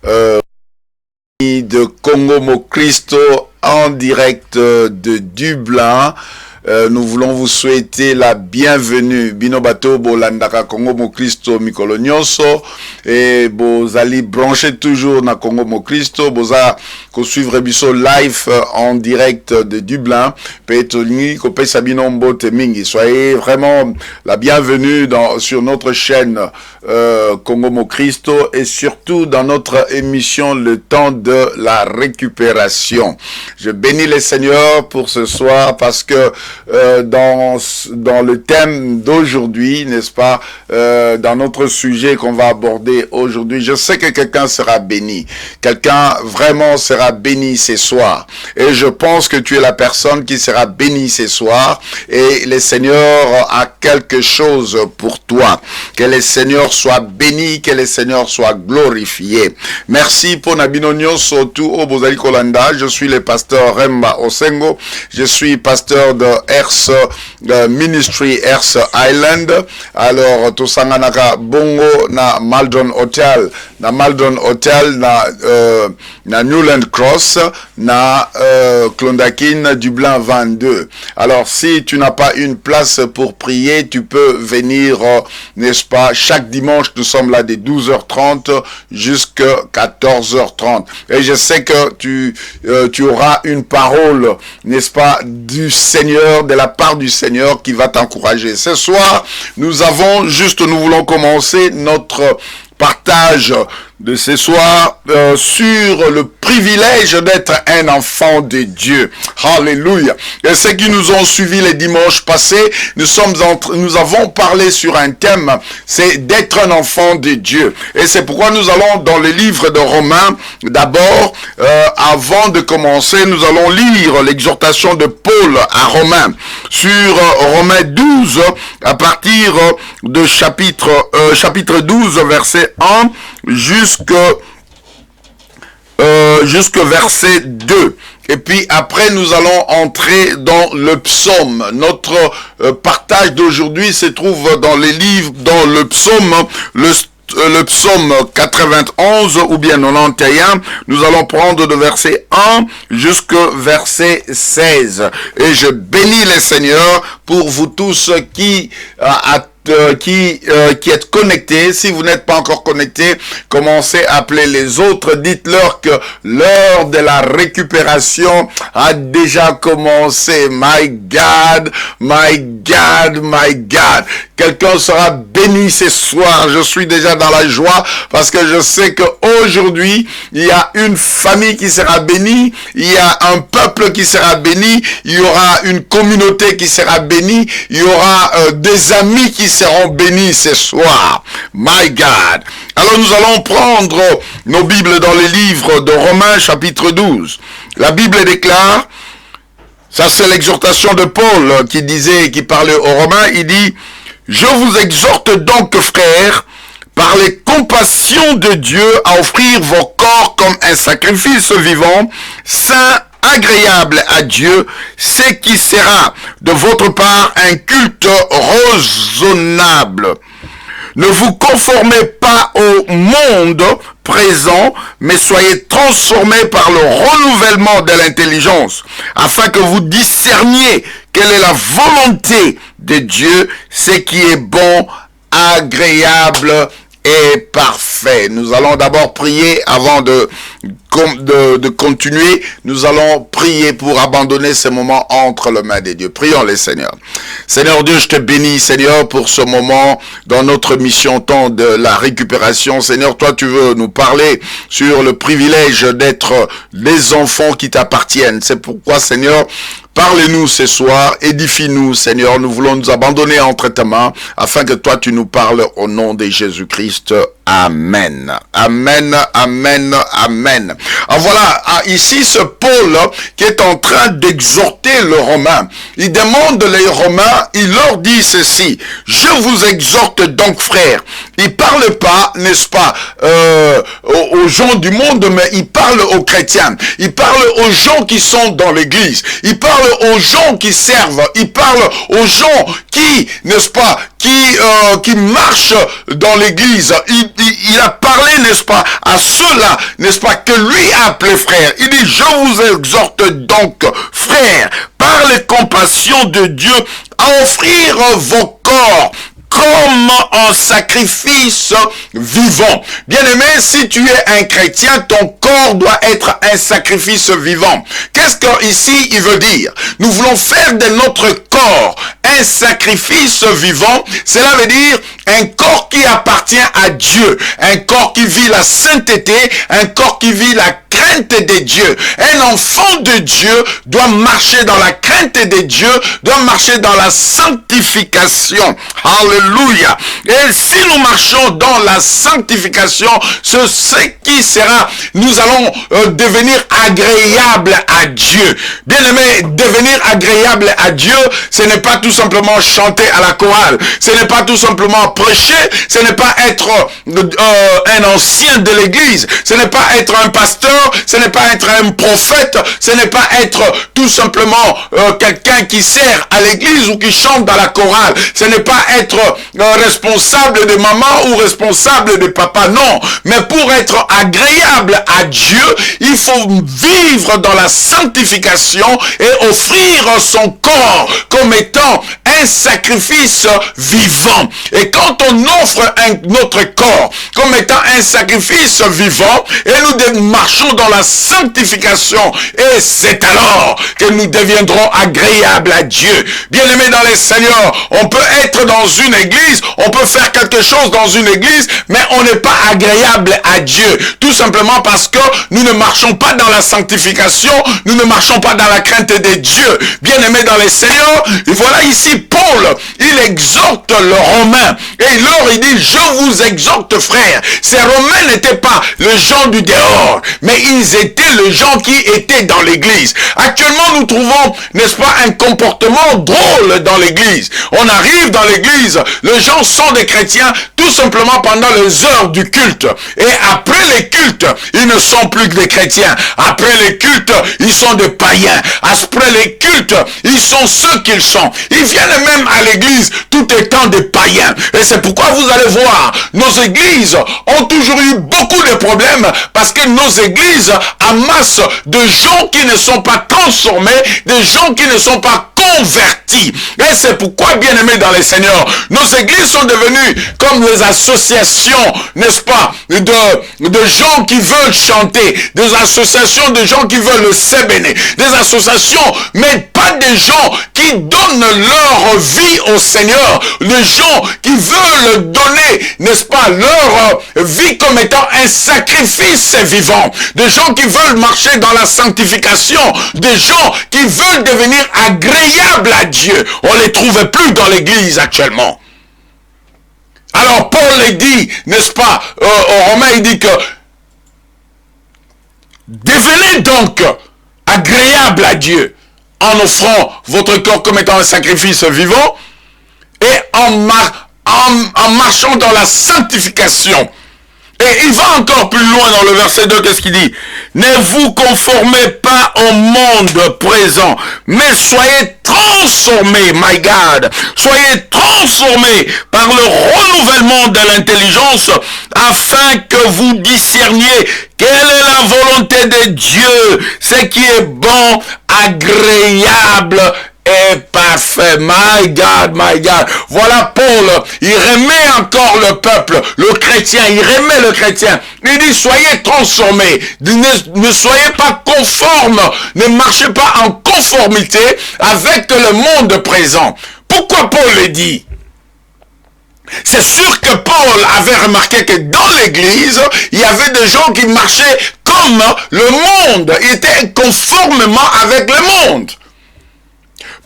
de Congo Mokristo en direct de Dublin. Nous voulons vous souhaiter la bienvenue. Bino bato bolandaka Congo Mokristo mikolo nyonso et bozali branché toujours na Congo Mokristo boza ko suivre biso live en direct de Dublin. Petoni ko pesa bino mbote mingi. Soyez vraiment la bienvenue sur notre chaîne Congo Mokristo et surtout dans notre émission Le Temps de la Récupération. Je bénis le Seigneur pour ce soir parce que dans le thème d'aujourd'hui, n'est-ce pas, dans notre sujet qu'on va aborder aujourd'hui, je sais que quelqu'un sera béni. Quelqu'un vraiment sera béni ce soir. Et je pense que tu es la personne qui sera bénie ce soir. Et le Seigneur a quelque chose pour toi. Que le Seigneur soit béni, que le Seigneur soit glorifié. Merci pour Nabino Nyonso tout au Bozali Kolanda. Je suis le pasteur Remba Osengo. Je suis pasteur de Earth Ministry Earth Island. Alors tosanganaka bongo na Maldon Hotel na Newland Cross na Clondakine Dublin 22. Alors si tu n'as pas une place pour prier, tu peux venir n'est-ce pas, chaque dimanche nous sommes là de 12h30 jusqu'à 14h30 et je sais que tu auras une parole, n'est-ce pas, du Seigneur, de la part du Seigneur qui va t'encourager. Ce soir, nous voulons commencer notre partage de ce soir sur le privilège d'être un enfant de Dieu. Alléluia. Et ceux qui nous ont suivis les dimanches passés, nous avons parlé sur un thème, c'est d'être un enfant de Dieu. Et c'est pourquoi nous allons dans le livre de Romains, d'abord, avant de commencer, nous allons lire l'exhortation de Paul à Romains, sur Romains 12, à partir de chapitre 12, verset 1, jusque verset 2. Et puis après, nous allons entrer dans le psaume. Notre partage d'aujourd'hui se trouve dans le psaume, le psaume 91 ou bien 91. Nous allons prendre de verset 1 jusqu'au verset 16. Et je bénis le Seigneur pour vous tous qui êtes connectés. Si vous n'êtes pas encore connectés, commencez à appeler les autres. Dites-leur que l'heure de la récupération a déjà commencé. My God, my God, my God. Quelqu'un sera béni ce soir. Je suis déjà dans la joie parce que je sais qu'aujourd'hui, il y a une famille qui sera bénie. Il y a un peuple qui sera béni. Il y aura une communauté qui sera bénie. Il y aura des amis qui seront bénis ce soir. My God. Alors nous allons prendre nos Bibles dans les livres de Romains chapitre 12. La Bible déclare, ça c'est l'exhortation de Paul qui parlait aux Romains, il dit, je vous exhorte donc frères, par les compassions de Dieu, à offrir vos corps comme un sacrifice vivant, saint, agréable à Dieu, ce qui sera de votre part un culte raisonnable. Ne vous conformez pas au monde présent, mais soyez transformés par le renouvellement de l'intelligence, afin que vous discerniez quelle est la volonté de Dieu, ce qui est bon, agréable et parfait. Nous allons d'abord prier avant de continuer. Nous allons prier pour abandonner ce moment entre les mains de Dieu. Prions les Seigneur. Seigneur Dieu, je te bénis, Seigneur, pour ce moment dans notre mission temps de la récupération. Seigneur, toi, tu veux nous parler sur le privilège d'être les enfants qui t'appartiennent. C'est pourquoi, Seigneur, parle-nous ce soir, édifie-nous, Seigneur. Nous voulons nous abandonner entre tes mains afin que toi, tu nous parles au nom de Jésus-Christ. Amen. Amen, amen, amen. Alors voilà, ici ce Paul qui est en train d'exhorter le Romain. Il demande les Romains, il leur dit ceci. Je vous exhorte donc frères. Il parle pas, n'est-ce pas, aux aux gens du monde, mais il parle aux chrétiens. Il parle aux gens qui sont dans l'église. Il parle aux gens qui servent. Il parle aux gens qui, n'est-ce pas, qui marchent dans l'église. Il a parlé, n'est-ce pas, à ceux-là, n'est-ce pas, que lui a appelé frères. Il dit, je vous exhorte donc, frères, par les compassions de Dieu, à offrir vos corps comme un sacrifice vivant. Bien-aimé, si tu es un chrétien, ton corps doit être un sacrifice vivant. Qu'est-ce qu'ici il veut dire? Nous voulons faire de notre corps un sacrifice vivant. Cela veut dire un corps qui appartient à Dieu, un corps qui vit la sainteté, un corps qui vit la crainte de Dieu. Un enfant de Dieu doit marcher dans la crainte de Dieu, doit marcher dans la sanctification. Alléluia. Et si nous marchons dans la sanctification, ce qui sera, nous allons devenir agréables à Dieu. Bien-aimé, devenir agréable à Dieu, ce n'est pas tout simplement chanter à la chorale, ce n'est pas tout simplement prêcher, ce n'est pas être un ancien de l'église, ce n'est pas être un pasteur, ce n'est pas être un prophète, ce n'est pas être tout simplement quelqu'un qui sert à l'église ou qui chante dans la chorale, ce n'est pas être responsable de maman ou responsable de papa, non. Mais pour être agréable à Dieu, il faut vivre dans la sanctification et offrir son corps comme étant un sacrifice vivant. Et quand on offre notre corps comme étant un sacrifice vivant, et nous marchons dans la sanctification, et c'est alors que nous deviendrons agréables à Dieu. Bien-aimés dans les Seigneurs, on peut être dans une église, on peut faire quelque chose dans une église, mais on n'est pas agréable à Dieu. Tout simplement parce que nous ne marchons pas dans la sanctification, nous ne marchons pas dans la crainte de Dieu. Bien-aimés dans les Seigneurs, et voilà ici Paul, il exhorte le Romain, et il dit, je vous exhorte frères. Ces Romains n'étaient pas les gens du dehors, mais ils étaient les gens qui étaient dans l'église. Actuellement, nous trouvons, n'est-ce pas, un comportement drôle dans l'église. On arrive dans l'église, les gens sont des chrétiens tout simplement pendant les heures du culte. Et après les cultes, ils ne sont plus que des chrétiens. Après les cultes, ils sont des païens. Après les cultes, ils sont ceux qu'ils sont. Ils viennent même à l'église tout étant des païens. Et c'est pourquoi vous allez voir, nos églises ont toujours eu beaucoup de problèmes parce que nos églises amassent de gens qui ne sont pas transformés, des gens qui ne sont pas convertis. Et c'est pourquoi, bien-aimés dans les Seigneurs, nos églises sont devenues comme les associations, n'est-ce pas, de gens qui veulent chanter, des associations de gens qui veulent le s'ébéner, des associations, mais pas des gens qui donnent leur vie au Seigneur, des gens qui veulent donner, n'est-ce pas, leur vie comme étant un sacrifice vivant, des gens qui veulent marcher dans la sanctification, des gens qui veulent devenir agréables à Dieu. On ne les trouve plus dans l'église actuellement. Alors Paul dit, n'est-ce pas, aux Romains, il dit que devenez donc agréable à Dieu en offrant votre corps comme étant un sacrifice vivant et en marchant dans la sanctification. Et il va encore plus loin dans le verset 2, qu'est-ce qu'il dit? Ne vous conformez pas au monde présent, mais soyez transformés, my God, soyez transformés par le renouvellement de l'intelligence, afin que vous discerniez quelle est la volonté de Dieu, ce qui est bon, agréable et parfait. My God, my God. Voilà Paul, il remet encore le peuple, le chrétien, il remet le chrétien. Il dit, soyez transformés, ne soyez pas conformes, ne marchez pas en conformité avec le monde présent. Pourquoi Paul le dit? C'est sûr que Paul avait remarqué que dans l'église, il y avait des gens qui marchaient comme le monde, ils étaient conformément avec le monde.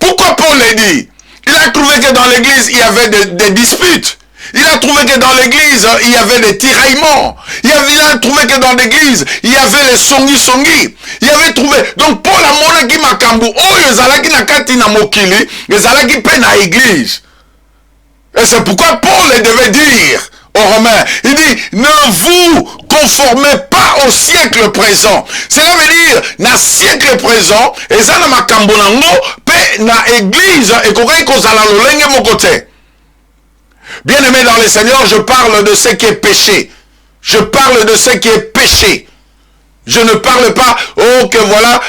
Pourquoi Paul l'a dit? Il a trouvé que dans l'église, il y avait des disputes. Il a trouvé que dans l'église, il y avait des tiraillements. Il a trouvé que dans l'église, il y avait les songi. Il avait trouvé. Donc Paul a monaki makambu. Oh, ezalaki na kati na mokili, ezalaki pe na église. Et c'est pourquoi Paul devait dire aux Romains. Il dit, ne vous conformez pas au siècle présent. Cela veut dire, na siècle présent, et ça na makambo nango, pe na église, et kokai kozala lolenge mon côté. Bien aimé dans le Seigneur, je parle de ce qui est péché. Je parle de ce qui est péché. Je ne parle pas, que voilà,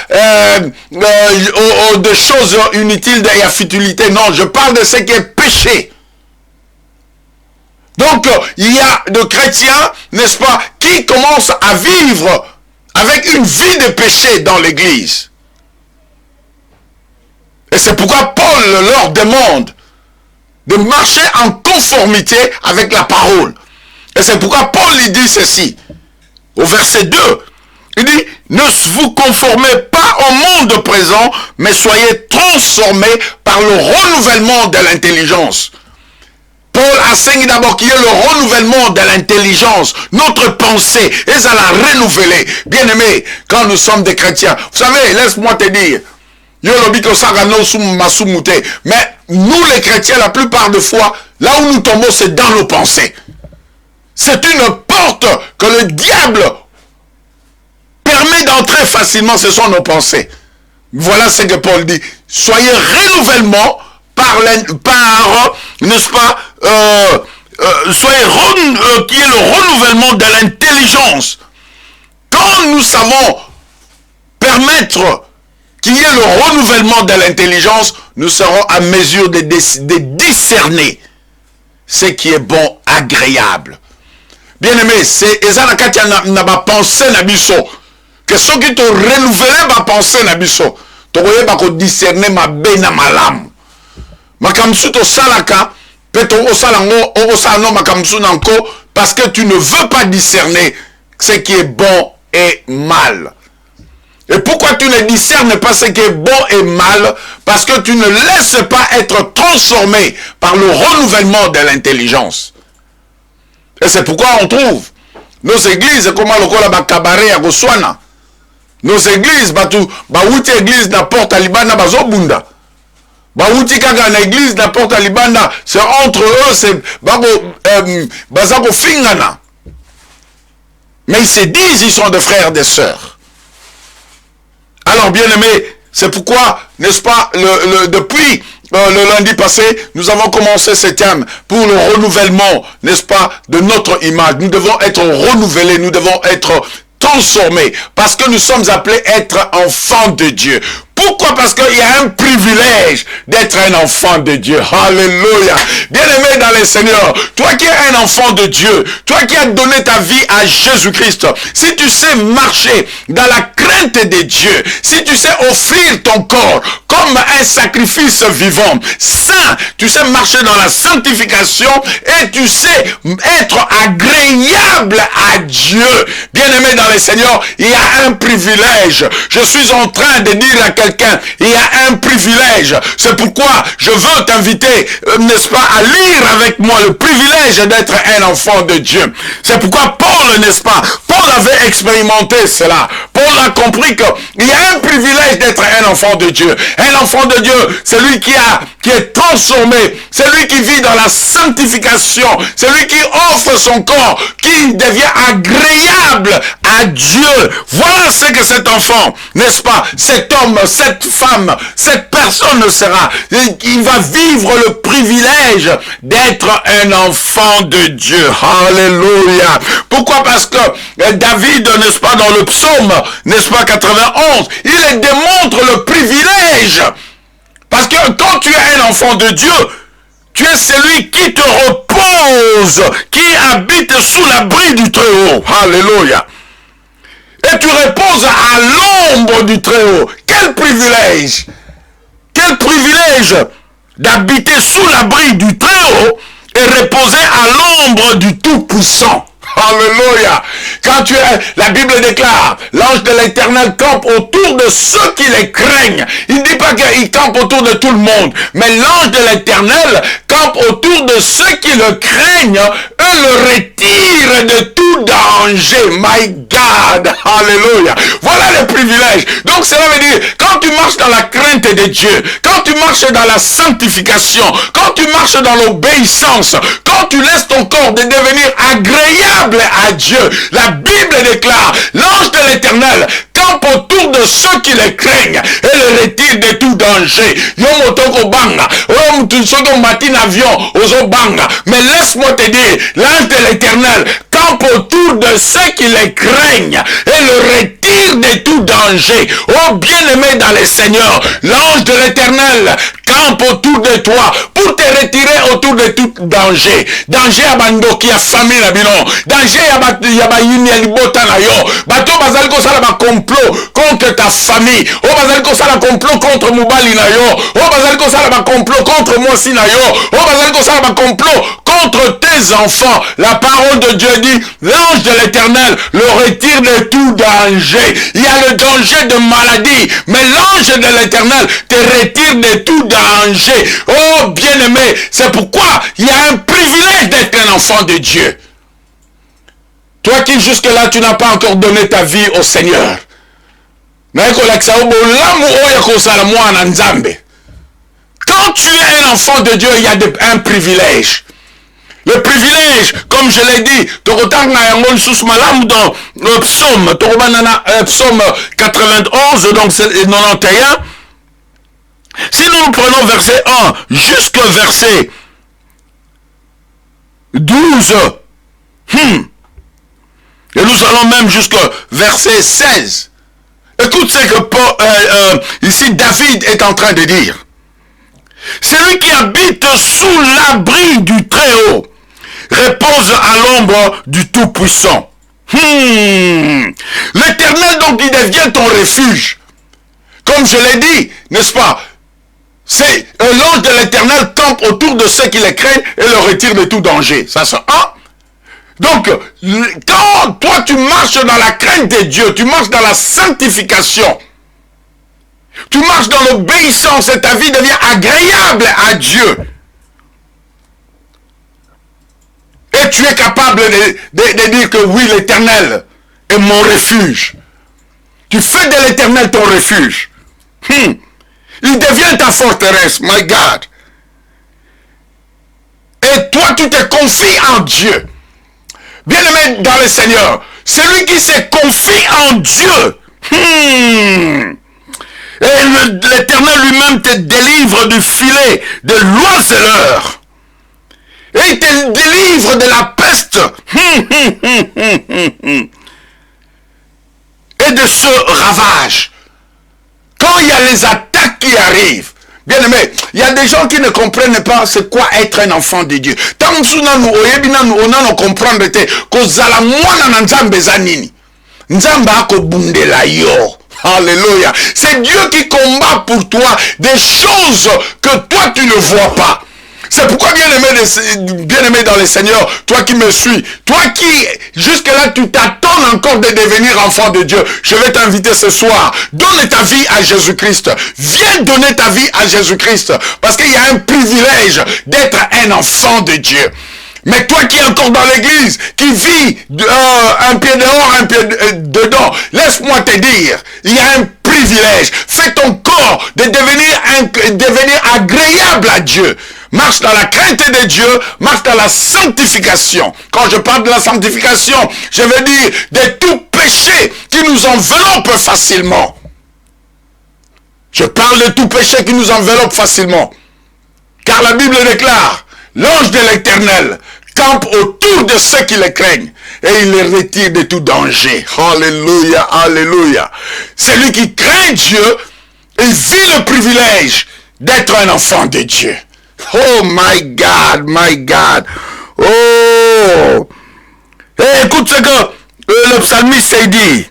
de choses inutiles et à futilité. Non, je parle de ce qui est péché. Donc, il y a de chrétiens, n'est-ce pas, qui commencent à vivre avec une vie de péché dans l'église. Et c'est pourquoi Paul leur demande de marcher en conformité avec la parole. Et c'est pourquoi Paul lui dit ceci, au verset 2. Il dit, ne vous conformez pas au monde présent, mais soyez transformés par le renouvellement de l'intelligence. Paul enseigne d'abord qu'il y a le renouvellement de l'intelligence, notre pensée, et ça l'a renouvelé. Bien aimé, quand nous sommes des chrétiens, vous savez, laisse-moi te dire, mais nous les chrétiens, la plupart des fois, là où nous tombons, c'est dans nos pensées. C'est une porte que le diable permet d'entrer facilement, ce sont nos pensées. Voilà ce que Paul dit. Soyez renouvellement par n'est-ce pas, qui est le renouvellement de l'intelligence. Quand nous savons permettre qu'il y ait le renouvellement de l'intelligence, nous serons à mesure de discerner ce qui est bon, agréable. Bien aimé, c'est ezalaka na ba pensée na biso. Que ceux qui te renouveler ma pensée na biso, to koyeba ko discerner ma be na malam. Makamsu to salaka, pe to osalango, osano makamsu nanko, parce que tu ne veux pas discerner ce qui est bon et mal. Et pourquoi tu ne discernes pas ce qui est bon et mal? Parce que tu ne laisses pas être transformé par le renouvellement de l'intelligence. Et c'est pourquoi on trouve nos églises comme le cabaret à Goswana. Nos églises, bauti église n'importe Alibana bazobunda. Bauti kaga na église n'importe Alibana, c'est entre eux, c'est bazako fingana. Mais ils se disent, ils sont des frères, des sœurs. Alors bien aimé, c'est pourquoi, n'est-ce pas, depuis le lundi passé, nous avons commencé ce thème pour le renouvellement, n'est-ce pas, de notre image. Nous devons être renouvelés, nous devons être transformés, parce que nous sommes appelés à être enfants de Dieu. Pourquoi? Parce qu'il y a un privilège d'être un enfant de Dieu. Alléluia. Bien-aimé dans le Seigneur, toi qui es un enfant de Dieu, toi qui as donné ta vie à Jésus-Christ, si tu sais marcher dans la crainte de Dieu, si tu sais offrir ton corps comme un sacrifice vivant, saint, tu sais marcher dans la sanctification et tu sais être agréable à Dieu. Bien-aimé dans le Seigneur, il y a un privilège. Je suis en train de dire à quelqu'un, il y a un privilège. C'est pourquoi je veux t'inviter, n'est-ce pas, à lire avec moi le privilège d'être un enfant de Dieu. C'est pourquoi Paul, n'est-ce pas, Paul avait expérimenté cela. Paul a compris qu'il y a un privilège d'être un enfant de Dieu. Un enfant de Dieu, c'est lui qui est transformé, c'est lui qui vit dans la sanctification, c'est lui qui offre son corps, qui devient agréable à Dieu. Voilà ce que cet enfant, n'est-ce pas, cet homme, cette femme, cette personne sera. Il va vivre le privilège d'être un enfant de Dieu. Alléluia. Pourquoi? Parce que David, n'est-ce pas, dans le psaume, n'est-ce pas, 91, il démontre le privilège. Parce que quand tu es un enfant de Dieu, tu es celui qui te repose, qui habite sous l'abri du Très-Haut. Alléluia. Et tu reposes à l'ombre du Très-Haut. Quel privilège! Quel privilège d'habiter sous l'abri du Très-Haut et reposer à l'ombre du Tout-Puissant. Alléluia. Quand la Bible déclare, l'ange de l'Éternel campe autour de ceux qui les craignent. Il ne dit pas qu'il campe autour de tout le monde, mais l'ange de l'Éternel campe autour de ceux qui le craignent et le retire de tout danger. My God. Alléluia. Voilà le privilège. Donc cela veut dire, quand tu marches dans la crainte de Dieu, quand tu marches dans la sanctification, quand tu marches dans l'obéissance, quand quand tu laisses ton corps de devenir agréable à Dieu, la Bible déclare, l'ange de l'Éternel campe autour de ceux qui les craignent et le retire de tout danger. Mais laisse-moi te dire, l'ange de l'Éternel campe autour de ceux qui les craignent et le retire de tout danger. Oh bien-aimé dans le Seigneur, l'ange de l'Éternel campe autour de toi pour te retirer autour de tout danger. Danger à bandoki, à famille na bino. Danger à ba yuni à libota na yo. Bato bazali ko sala ba complot contre ta famille. Oh bazali ko sala complot contre mobali na yo. Oh bazali ko sala ba complot contre moi si na yo. Oh bazali ko sala ba complot contre tes enfants. La parole de Dieu dit, l'ange de l'Éternel le retire de tout danger. Il y a le danger de maladie, mais l'ange de l'Éternel te retire de tout danger. Oh bien-aimé, c'est pourquoi il y a un privilège d'être un enfant de Dieu. Toi qui jusque-là tu n'as pas encore donné ta vie au Seigneur. Quand tu es un enfant de Dieu, il y a un privilège. Le privilège, comme je l'ai dit, dans le psaume 91, donc c'est 91. Si nous prenons verset 1 jusqu'au verset 12, et nous allons même jusqu'au verset 16. Écoute ce que ici David est en train de dire. Celui qui habite sous l'abri du Très-Haut repose à l'ombre du Tout-Puissant. L'Éternel donc il devient ton refuge. Comme je l'ai dit, n'est-ce pas? C'est l'ange de l'Éternel campe autour de ceux qui les craignent et le retire de tout danger. Ça c'est un. Donc, quand toi tu marches dans la crainte de Dieu, tu marches dans la sanctification, tu marches dans l'obéissance et ta vie devient agréable à Dieu. Et tu es capable de dire que oui, l'Éternel est mon refuge. Tu fais de l'Éternel ton refuge. Il devient ta forteresse, my God. Et toi, tu te confies en Dieu. Bien-aimé dans le Seigneur, celui qui se confie en Dieu, et l'Éternel lui-même te délivre du filet de l'oiseleur. Et il te délivre de la peste. Et de ce ravage. Quand il y a les attaques qui arrivent, bien aimé, il y a des gens qui ne comprennent pas c'est quoi être un enfant de Dieu. Alléluia. C'est Dieu qui combat pour toi des choses que toi tu ne vois pas. C'est pourquoi, bien-aimé dans le Seigneur, toi qui me suis, toi qui, jusque-là, tu t'attends encore de devenir enfant de Dieu, je vais t'inviter ce soir. Donne ta vie à Jésus-Christ. Viens donner ta vie à Jésus-Christ. Parce qu'il y a un privilège d'être un enfant de Dieu. Mais toi qui es encore dans l'église, qui vis un pied dehors, un pied dedans, laisse-moi te dire, il y a un privilège. Fais ton corps de devenir agréable à Dieu. Marche dans la crainte de Dieu, marche dans la sanctification. Quand je parle de la sanctification, je veux dire de tout péché qui nous enveloppe facilement. Je parle de tout péché qui nous enveloppe facilement. Car la Bible déclare, l'ange de l'Éternel campe autour de ceux qui le craignent et il les retire de tout danger. Alléluia, alléluia. Celui qui craint Dieu, il vit le privilège d'être un enfant de Dieu. Oh my God, my God. Oh. Et écoute ce que le psalmiste dit.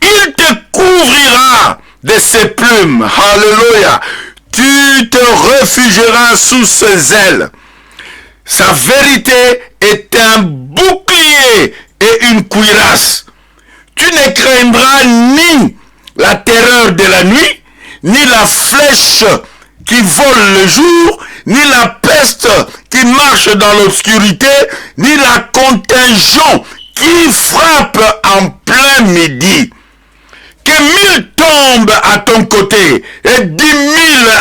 Il te couvrira de ses plumes. Alléluia. Tu te réfugieras sous ses ailes. Sa vérité est un bouclier et une cuirasse. Tu ne craindras ni la terreur de la nuit, ni la flèche qui vole le jour, ni la peste qui marche dans l'obscurité, ni la contagion qui frappe en plein midi. Que 1000 tombent à ton côté et 10 000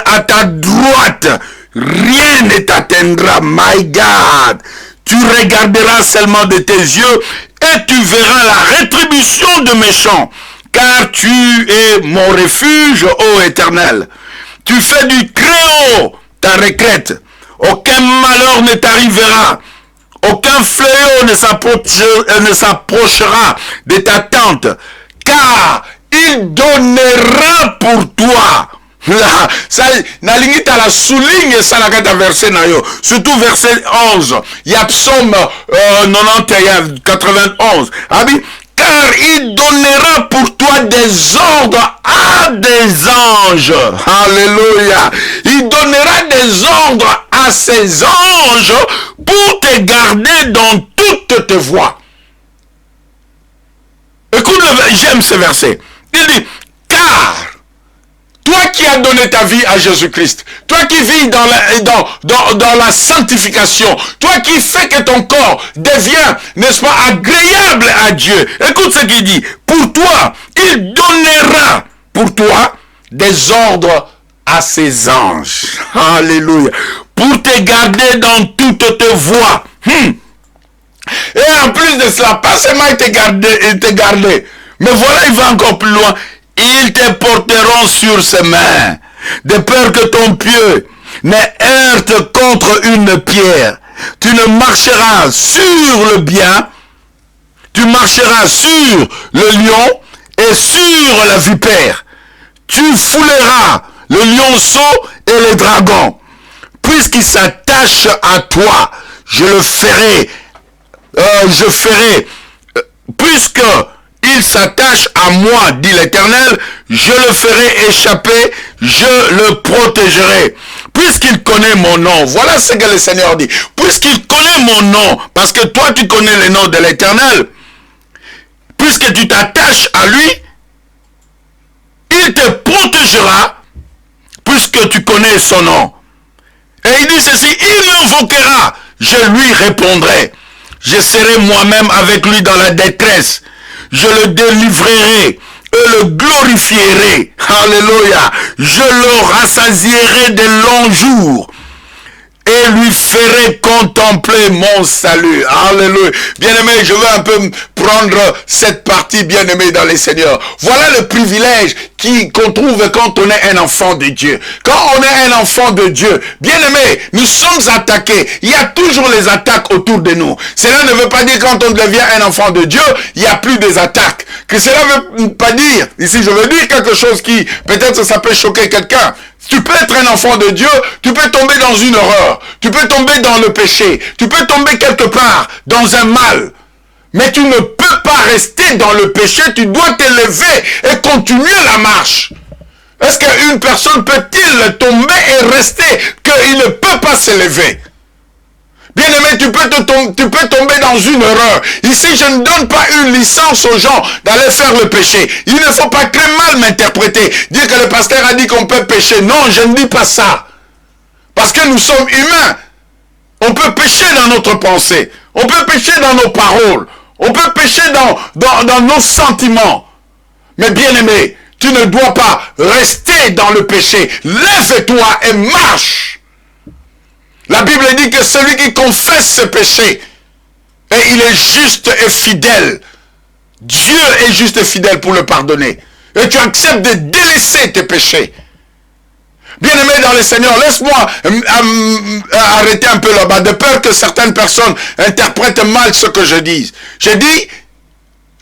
à ta droite, rien ne t'atteindra. My God, tu regarderas seulement de tes yeux et tu verras la rétribution de méchants, car tu es mon refuge, ô Éternel. Tu fais du très haut ta retraite. Aucun malheur ne t'arrivera. Aucun fléau ne s'approchera de ta tente, car il donnera pour toi. Nalingi ta la souligne ça la kata verset na yo, surtout verset 11. Il y a psaume 91, 91. Car il donnera pour toi des ordres à des anges. Alléluia. Il donnera des ordres à ses anges pour te garder dans toutes tes voies. Écoute, j'aime ce verset. Il dit, car toi qui as donné ta vie à Jésus-Christ, toi qui vis dans la sanctification, toi qui fais que ton corps devient, n'est-ce pas, agréable à Dieu. Écoute ce qu'il dit. Pour toi, il donnera pour toi des ordres à ses anges. Alléluia. Pour te garder dans toutes tes voies. Et en plus de cela, pas seulement il te garder, mais voilà, il va encore plus loin. Ils te porteront sur ses mains, de peur que ton pied ne heurte contre une pierre. Tu ne marcheras sur le bien, tu marcheras sur le lion et sur la vipère. Tu fouleras le lionceau et les dragons. Puisqu'il s'attache à toi, je ferai, puisque il s'attache à moi, dit l'Éternel, je le ferai échapper, je le protégerai. Puisqu'il connaît mon nom, voilà ce que le Seigneur dit. Puisqu'il connaît mon nom, parce que toi tu connais le nom de l'Éternel, puisque tu t'attaches à lui, il te protégera, puisque tu connais son nom. Et il dit ceci, il m'invoquera, je lui répondrai. Je serai moi-même avec lui dans la détresse. Je le délivrerai et le glorifierai. Alléluia. Je le rassasierai de longs jours et lui ferai contempler mon salut. Alléluia. Bien-aimé, je veux un peu prendre cette partie, bien-aimé dans les Seigneurs. Voilà le privilège qu'on trouve quand on est un enfant de Dieu. Quand on est un enfant de Dieu, bien-aimé, nous sommes attaqués. Il y a toujours les attaques autour de nous. Cela ne veut pas dire quand on devient un enfant de Dieu, il n'y a plus des attaques. Que cela ne veut pas dire, ici je veux dire quelque chose qui, peut-être ça peut choquer quelqu'un. Tu peux être un enfant de Dieu, tu peux tomber dans une horreur, tu peux tomber dans le péché, tu peux tomber quelque part dans un mal. Mais tu ne peux pas rester dans le péché, tu dois t'élever et continuer la marche. Est-ce qu'une personne peut-il tomber et rester qu'il ne peut pas s'élever? Bien-aimé, tu peux tomber dans une erreur. Ici, je ne donne pas une licence aux gens d'aller faire le péché. Il ne faut pas très mal m'interpréter. Dire que le pasteur a dit qu'on peut pécher. Non, je ne dis pas ça. Parce que nous sommes humains. On peut pécher dans notre pensée. On peut pécher dans nos paroles. On peut pécher dans nos sentiments. Mais bien-aimé, tu ne dois pas rester dans le péché. Lève-toi et marche. La Bible dit que celui qui confesse ce péché, et il est juste et fidèle. Dieu est juste et fidèle pour le pardonner. Et tu acceptes de délaisser tes péchés. Bien-aimé dans le Seigneur, laisse-moi arrêter un peu là-bas, de peur que certaines personnes interprètent mal ce que je dis. Je dis,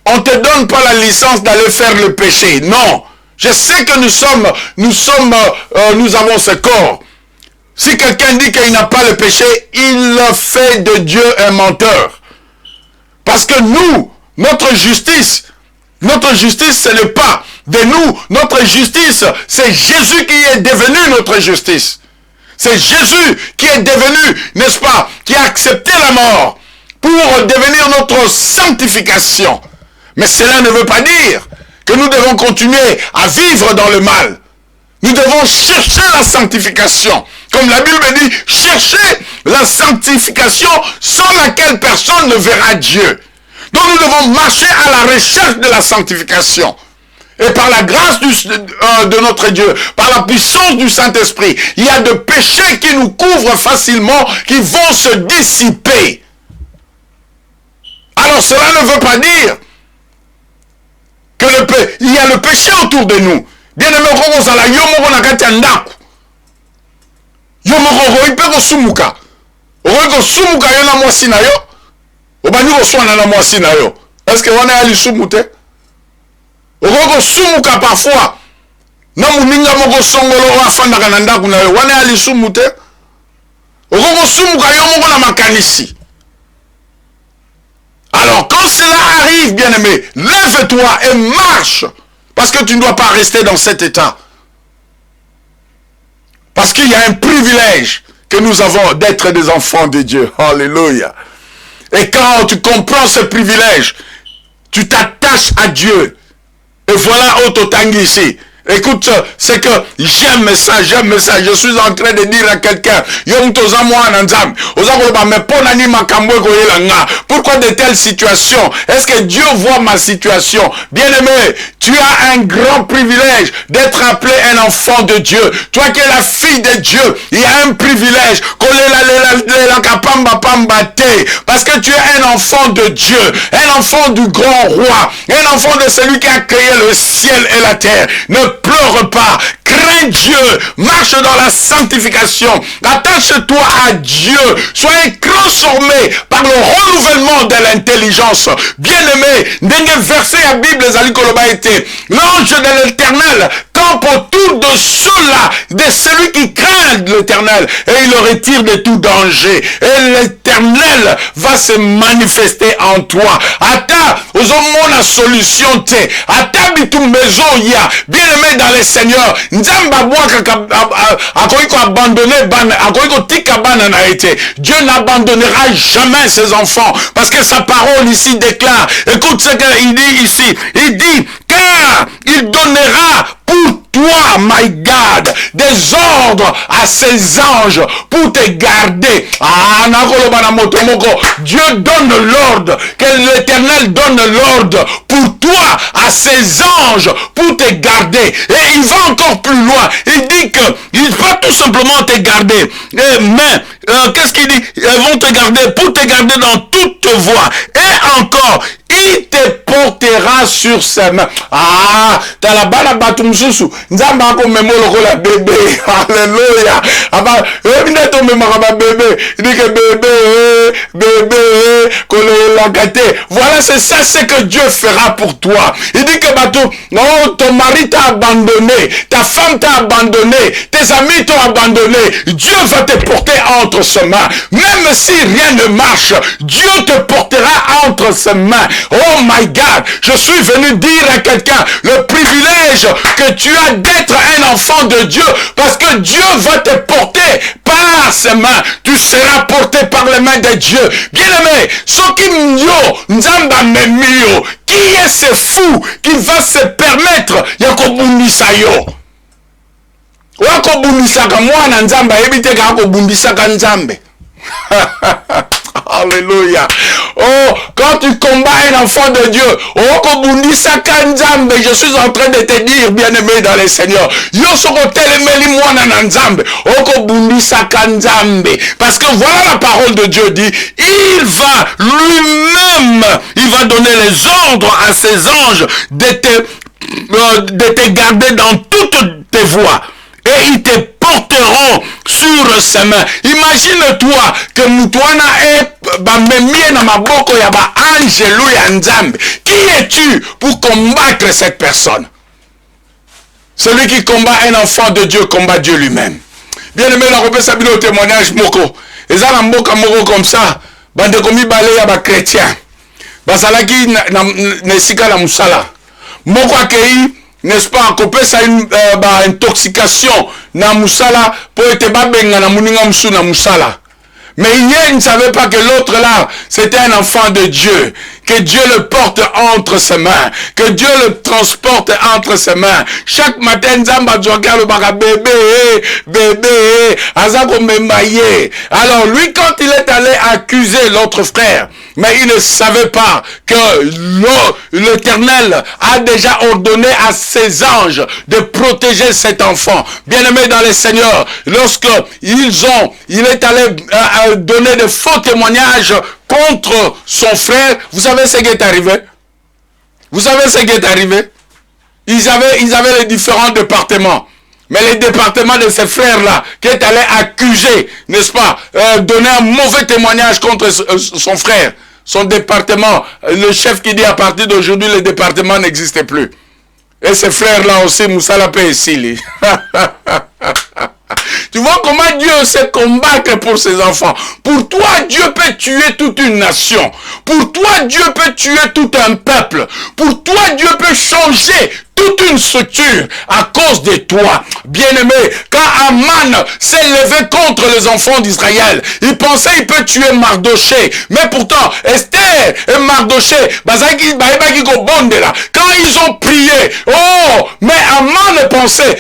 on ne te donne pas la licence d'aller faire le péché. Non. Je sais que nous avons ce corps. Si quelqu'un dit qu'il n'a pas le péché, il fait de Dieu un menteur. Parce que nous, notre justice, ce n'est pas de nous. Notre justice, c'est Jésus qui est devenu notre justice. C'est Jésus qui est devenu, n'est-ce pas, qui a accepté la mort pour devenir notre sanctification. Mais cela ne veut pas dire que nous devons continuer à vivre dans le mal. Nous devons chercher la sanctification. Comme la Bible dit, chercher la sanctification sans laquelle personne ne verra Dieu. Donc nous devons marcher à la recherche de la sanctification. Et par la grâce de notre Dieu, par la puissance du Saint-Esprit, il y a de péchés qui nous couvrent facilement, qui vont se dissiper. Alors cela ne veut pas dire que il y a le péché autour de nous. Bien aimé, est-ce que on est allé soumouter? Oko sumuka parfois na muninga moko songolo afanda kananda kuna yo wana ali sumute oko sumuka yo moko na makanisi. Alors quand cela arrive, bien-aimé, lève-toi et marche, parce que tu ne dois pas rester dans cet état, parce qu'il y a un privilège que nous avons d'être des enfants de Dieu. Alléluia. Et quand tu comprends ce privilège, tu t'attaches à Dieu. Et voilà Ototangi ici. Écoute, c'est que j'aime ça. Je suis en train de dire à quelqu'un, pourquoi de telles situations? Est-ce que Dieu voit ma situation? Bien-aimé, tu as un grand privilège d'être appelé un enfant de Dieu. Toi qui es la fille de Dieu, il y a un privilège. Parce que tu es un enfant de Dieu, un enfant du grand roi, un enfant de celui qui a créé le ciel et la terre. Ne pleure pas, crains Dieu, marche dans la sanctification, attache-toi à Dieu, sois transformé par le renouvellement de l'intelligence. Bien-aimé, dengue verset à Bible été, l'ange de l'Éternel campe autour de ceux-là, de celui qui craint l'Éternel, et il le retire de tout danger. Et l'Éternel va se manifester en toi. Ata, aux hommes la solution te, ata bitu maison ya, bien-aimé dans le Seigneur, nzamba boaka akoiko abandonner ban, akoiko tika bana na été. Dieu n'abandonnera jamais ses enfants, parce que sa parole ici déclare, écoute ce qu'il dit ici, il dit, car il donnera pour toi, my God, des ordres à ses anges pour te garder. Ah, Dieu donne l'ordre, que l'Éternel donne l'ordre pour toi à ses anges pour te garder. Et il va encore plus loin. Il dit que il va tout simplement te garder. Mais qu'est-ce qu'il dit? Ils vont te garder pour te garder dans toute voie. Et encore, il te portera sur ses mains. Ah, t'as la balle batumsusu. Nzamba ko memolo la bébé. Alléluia. Aba, to memara bébé. Il dit que bébé, la gâté. Voilà, c'est ça, c'est que Dieu fera pour toi. Il dit que bateau, non, ton mari t'a abandonné, ta femme t'a abandonné, tes amis t'ont abandonné. Dieu va te porter entre ses mains. Même si rien ne marche, Dieu te portera entre ses mains. Oh my God, je suis venu dire à quelqu'un le privilège que tu as d'être un enfant de Dieu, parce que Dieu va te porter par ses mains. Tu seras porté par les mains de Dieu. Bien-aimé, qui est ce fou qui va se permettre Yakobunisayo? Wakobundisaka mwana nzambe ebiteka akobundisaka nzambe. Alléluia. Oh, quand tu combats un enfant de Dieu, oh, kobundisaka nzambe, je suis en train de te dire, bien-aimé dans le Seigneur, parce que voilà la parole de Dieu dit, il va lui-même, il va donner les ordres à ses anges de te garder dans toutes tes voies. Et ils te porteront sur ses mains. Imagine-toi que Moutouana est bamemie na maboko ya ba angelo ya nzambe. Qui es-tu pour combattre cette personne? Celui qui combat un enfant de Dieu combat Dieu lui-même. Bien aimé, la repère sabine au témoignage moko. Et ça la mboka moko comme ça. Bande komi balé ya ba chrétien. Basalaki na sika la musala. Moko akei, n'est-ce pas, encore ça une intoxication na musala pour être babenga na muninga musu na musala. Mais hier, il ne savait pas que l'autre là, c'était un enfant de Dieu que Dieu le porte entre ses mains, que Dieu le transporte entre ses mains. Chaque matin, Nzamba Djoka le baka bébé, azako memaye. Alors lui, quand il est allé accuser l'autre frère, mais il ne savait pas que l'Éternel a déjà ordonné à ses anges de protéger cet enfant. Bien-aimé dans le Seigneur, lorsque il est allé donner de faux témoignages contre son frère, vous savez ce qui est arrivé? Vous savez ce qui est arrivé? Ils avaient les différents départements. Mais les départements de ces frères-là, qui est allé accuser, n'est-ce pas, donner un mauvais témoignage contre son frère, son département, le chef qui dit à partir d'aujourd'hui, le département n'existe plus. Et ces frères-là aussi, Moussa la paix ici. Tu vois comment Dieu sait combattre pour ses enfants. Pour toi, Dieu peut tuer toute une nation. Pour toi, Dieu peut tuer tout un peuple. Pour toi, Dieu peut changer toute une structure à cause de toi. Bien-aimé, quand Aman s'est levé contre les enfants d'Israël, il pensait qu'il peut tuer Mardoché. Mais pourtant, Esther et Mardoché, quand ils ont prié, oh, mais Aman pensait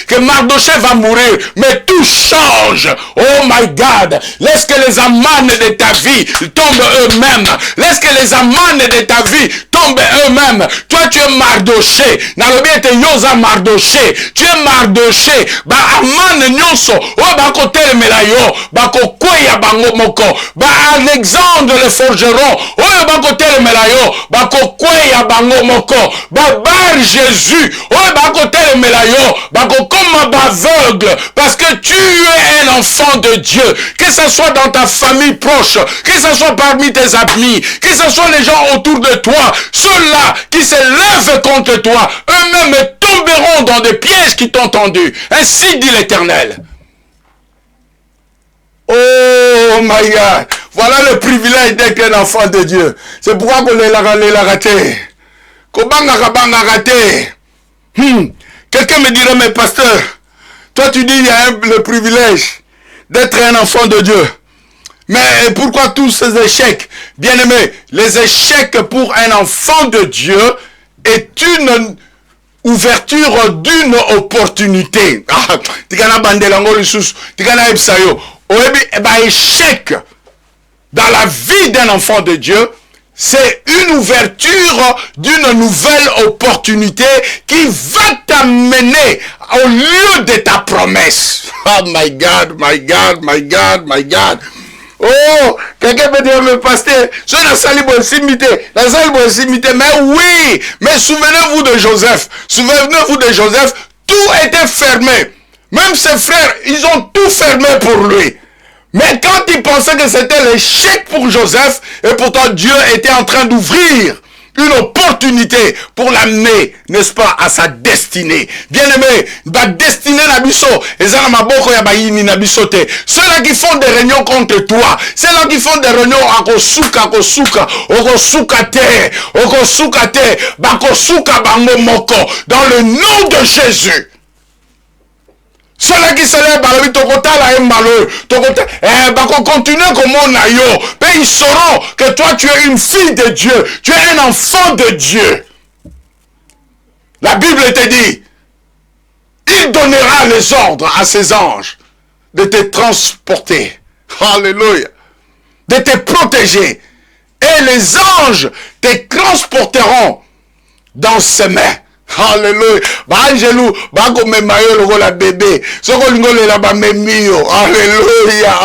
que Mardoché va mourir. Mais tout change. Oh my God. Laisse que les Aman de ta vie tombent eux-mêmes. Laisse que les Aman de ta vie tombent eux-mêmes. Toi, tu es Mardoché. Nalobete yoza Mardoché. Tu es Mardoché. Ba Aman nyonso. Oh ba kotel melayo. Ba kokweya bango moko. Ba Alexandre le forgeron. Oh ba kotel melayo. Ba kokweya bango moko. Ba Bar Jésus. Oh ba kotel melayo. Ba kokoma baveugle. Parce que tu es un enfant de Dieu. Que ce soit dans ta famille proche. Que ce soit parmi tes amis. Que ce soit les gens autour de toi. Ceux-là qui se lèvent contre toi, eux-mêmes tomberont dans des pièges qui t'ont tendu. Ainsi dit l'Éternel. Oh my God. Voilà le privilège d'être un enfant de Dieu. C'est pourquoi qu'on l'a raté. Quelqu'un me dirait, mais pasteur, toi tu dis il y a le privilège d'être un enfant de Dieu. Mais pourquoi tous ces échecs? Bien-aimé, les échecs pour un enfant de Dieu est une ouverture d'une opportunité. Échec dans la vie d'un enfant de Dieu, c'est une ouverture d'une nouvelle opportunité qui va t'amener au lieu de ta promesse. Oh my God, my God, my God, my God. Oh, quelqu'un peut dire, mais pasteur, je n'ai pas simité, mais oui, mais souvenez-vous de Joseph, tout était fermé. Même ses frères, ils ont tout fermé pour lui. Mais quand ils pensaient que c'était l'échec pour Joseph, et pourtant Dieu était en train d'ouvrir une opportunité pour l'amener, n'est-ce pas, à sa destinée. Bien-aimé, la destinée nabiso, ceux-là qui font des réunions contre toi, ceux-là qui font des réunions à Kosuka, dans le nom de Jésus. Ceux-là qui se lèvent par la Tokota est malheureux. Continuer comme on a yo. Mais ils sauront que toi tu es une fille de Dieu. Tu es un enfant de Dieu. La Bible te dit, il donnera les ordres à ses anges de te transporter. Alléluia. De te protéger. Et les anges te transporteront dans ses mains. Alléluia. Alléluia.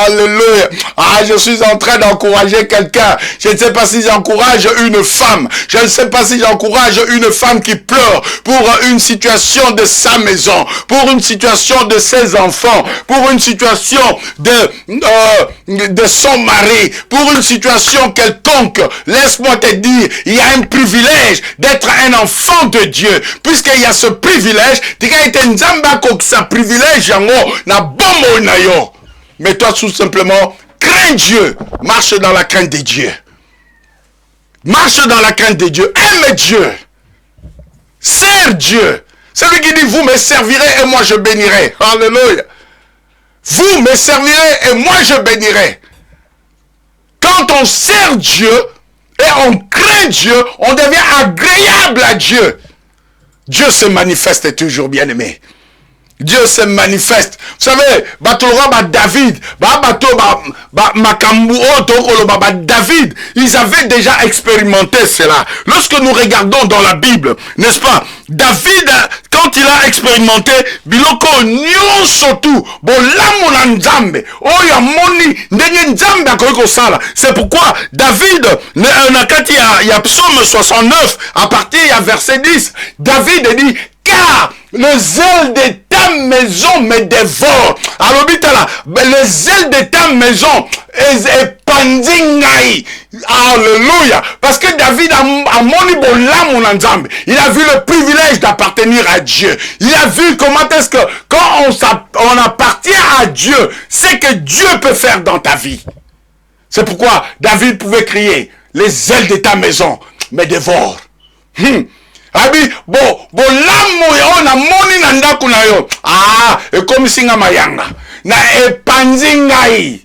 Alléluia. Ah, je suis en train d'encourager quelqu'un. Je ne sais pas si j'encourage une femme. Je ne sais pas si j'encourage une femme qui pleure pour une situation de sa maison, pour une situation de ses enfants, pour une situation de son mari, pour une situation quelconque. Laisse-moi te dire, il y a un privilège d'être un enfant de Dieu. Puisqu'il y a ce privilège, mais toi tout simplement, crains Dieu, marche dans la crainte de Dieu. Marche dans la crainte de Dieu, aime Dieu, sers Dieu. C'est lui qui dit, vous me servirez et moi je bénirai. Alléluia. Vous me servirez et moi je bénirai. Quand on sert Dieu, et on craint Dieu, on devient agréable à Dieu. Dieu se manifeste toujours, bien aimé. Dieu se manifeste. Vous savez, David, David, ils avaient déjà expérimenté cela. Lorsque nous regardons dans la Bible, n'est-ce pas, David, quand il a expérimenté, biloko surtout, c'est pourquoi David, il y a psaume 69, à partir du verset 10, David dit, car le zèle de ta maison me dévore. Alors, le zèle de ta maison est pandingai. Alléluia. Parce que David il a vu le privilège d'appartenir à Dieu. Il a vu comment est-ce que quand on appartient à Dieu, c'est que Dieu peut faire dans ta vie. C'est pourquoi David pouvait crier, les ailes de ta maison me dévorent. Abi lamu yo na moni na ndaku na yo ekomisinga mayanga na epanzi ngai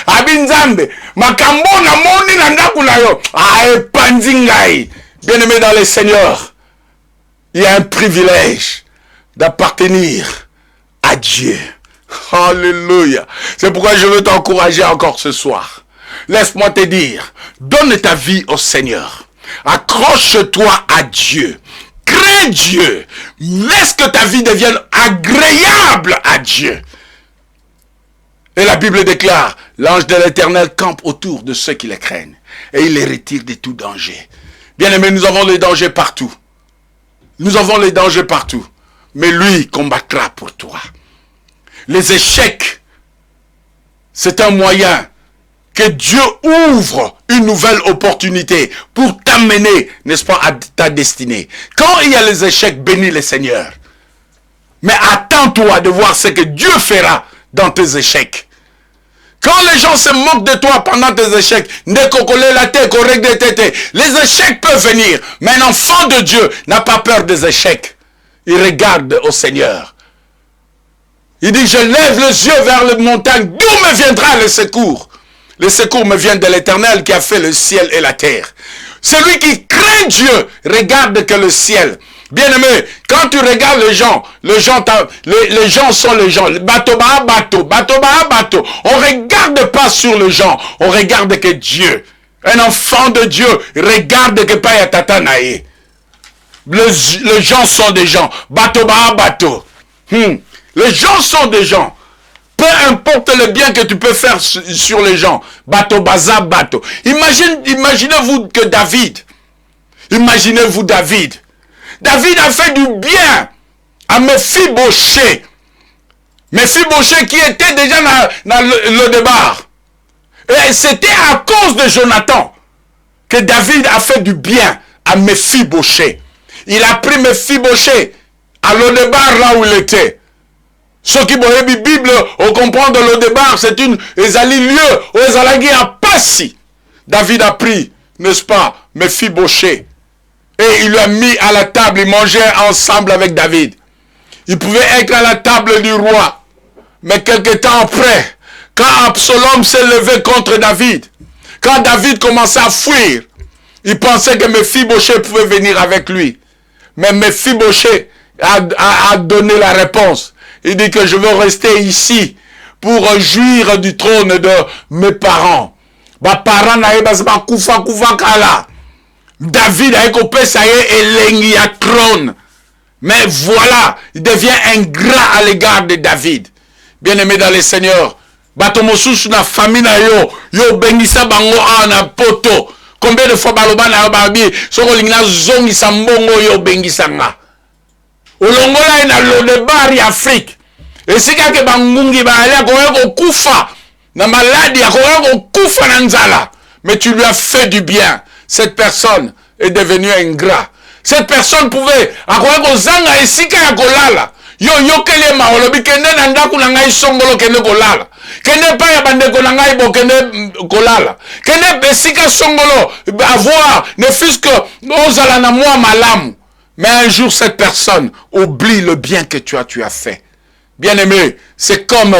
abi nzambe makambo na moni na ndaku na yo epanzi ngai. Bien-aimé dans le Seigneur, il y a un privilège d'appartenir à Dieu. Alléluia. C'est pourquoi je veux t'encourager encore ce soir. Laisse-moi te dire, donne ta vie au Seigneur. Accroche-toi à Dieu. Crée Dieu. Laisse que ta vie devienne agréable à Dieu. Et la Bible déclare, l'ange de l'Éternel campe autour de ceux qui les craignent. Et il les retire de tout danger. Bien-aimés, nous avons les dangers partout. Nous avons les dangers partout. Mais lui combattra pour toi. Les échecs, c'est un moyen que Dieu ouvre une nouvelle opportunité pour t'amener, n'est-ce pas, à ta destinée. Quand il y a les échecs, bénis le Seigneur. Mais attends-toi de voir ce que Dieu fera dans tes échecs. Quand les gens se moquent de toi pendant tes échecs, les échecs peuvent venir. Mais un enfant de Dieu n'a pas peur des échecs. Il regarde au Seigneur. Il dit, je lève les yeux vers les montagnes. D'où me viendra le secours? Le secours me vient de l'Éternel qui a fait le ciel et la terre. Celui qui craint Dieu regarde que le ciel. Bien-aimé, quand tu regardes les gens sont les gens. Bateau. On ne regarde pas sur les gens, on regarde que Dieu. Un enfant de Dieu regarde que pas tata nae. Les gens sont des gens. Bateau. Les gens sont des gens. Peu importe le bien que tu peux faire sur les gens. Bateau. Imaginez-vous que David. David a fait du bien à Mephibosheth. Mephibosheth qui était déjà dans le départ. Et c'était à cause de Jonathan que David a fait du bien à Mephibosheth. Il a pris Mephibosheth à l'Odebar là où il était. Ceux qui voient la Bible, on comprend de l'Odebar, c'est une lieu où Ezalagi a passé. David a pris, n'est-ce pas, Mephibosheth. Et il lui a mis à la table, il mangeait ensemble avec David. Il pouvait être à la table du roi. Mais quelque temps après, quand Absalom s'est levé contre David, quand David commençait à fuir, il pensait que Mephibosheth pouvait venir avec lui. Mais Mephibosheth a donné la réponse. Il dit que je veux rester ici pour jouir du trône de mes parents. David a écopé ça y est et trône. Mais voilà, il devient ingrat à l'égard de David. Bien-aimé dans le Seigneur, batomosus na famille na yo bengisa bango na poto. Combien de fois baloba na yo babi soko lingina zongi sambongo yo bengisa nga. Olongola na Lodebar ya Afrique. Et si kake bangungi ba ali ko kufa na maladie ko kufa na nzala. Mais tu lui as fait du bien. Cette personne est devenue ingrat. Cette personne pouvait akoya zanga esika ya kolala. Yo kele ma olobi kende na ndaku na ngai songolo kende kolala. Kende pa ya bandeko na ngai bo kende kolala. Kende esika songolo avoir ne fût-ce que ozala na moi malamu. Mais un jour cette personne oublie le bien que tu as fait. Bien-aimé, c'est comme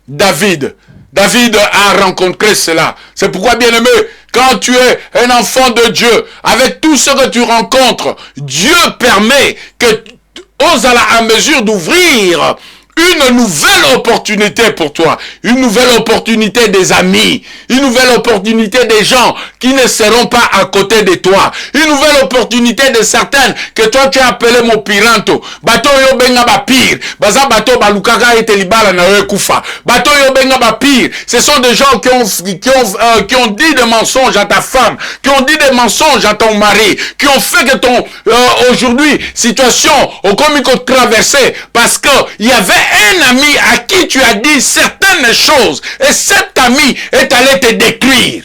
David. David a rencontré cela. C'est pourquoi, bien-aimé, quand tu es un enfant de Dieu, avec tout ce que tu rencontres, Dieu permet que tu oses à mesure d'ouvrir une nouvelle opportunité pour toi, une nouvelle opportunité des amis, une nouvelle opportunité des gens qui ne seront pas à côté de toi, une nouvelle opportunité de certaines que toi tu as appelé mon piranto, bato yo benga ba pire, baza bato balukaka ete libala na yo kufa, bato yo benga ba pire, ce sont des gens qui ont dit des mensonges à ta femme, qui ont dit des mensonges à ton mari, qui ont fait que ton aujourd'hui situation au comico traversé parce que il y avait un ami à qui tu as dit certaines choses et cet ami est allé te détruire.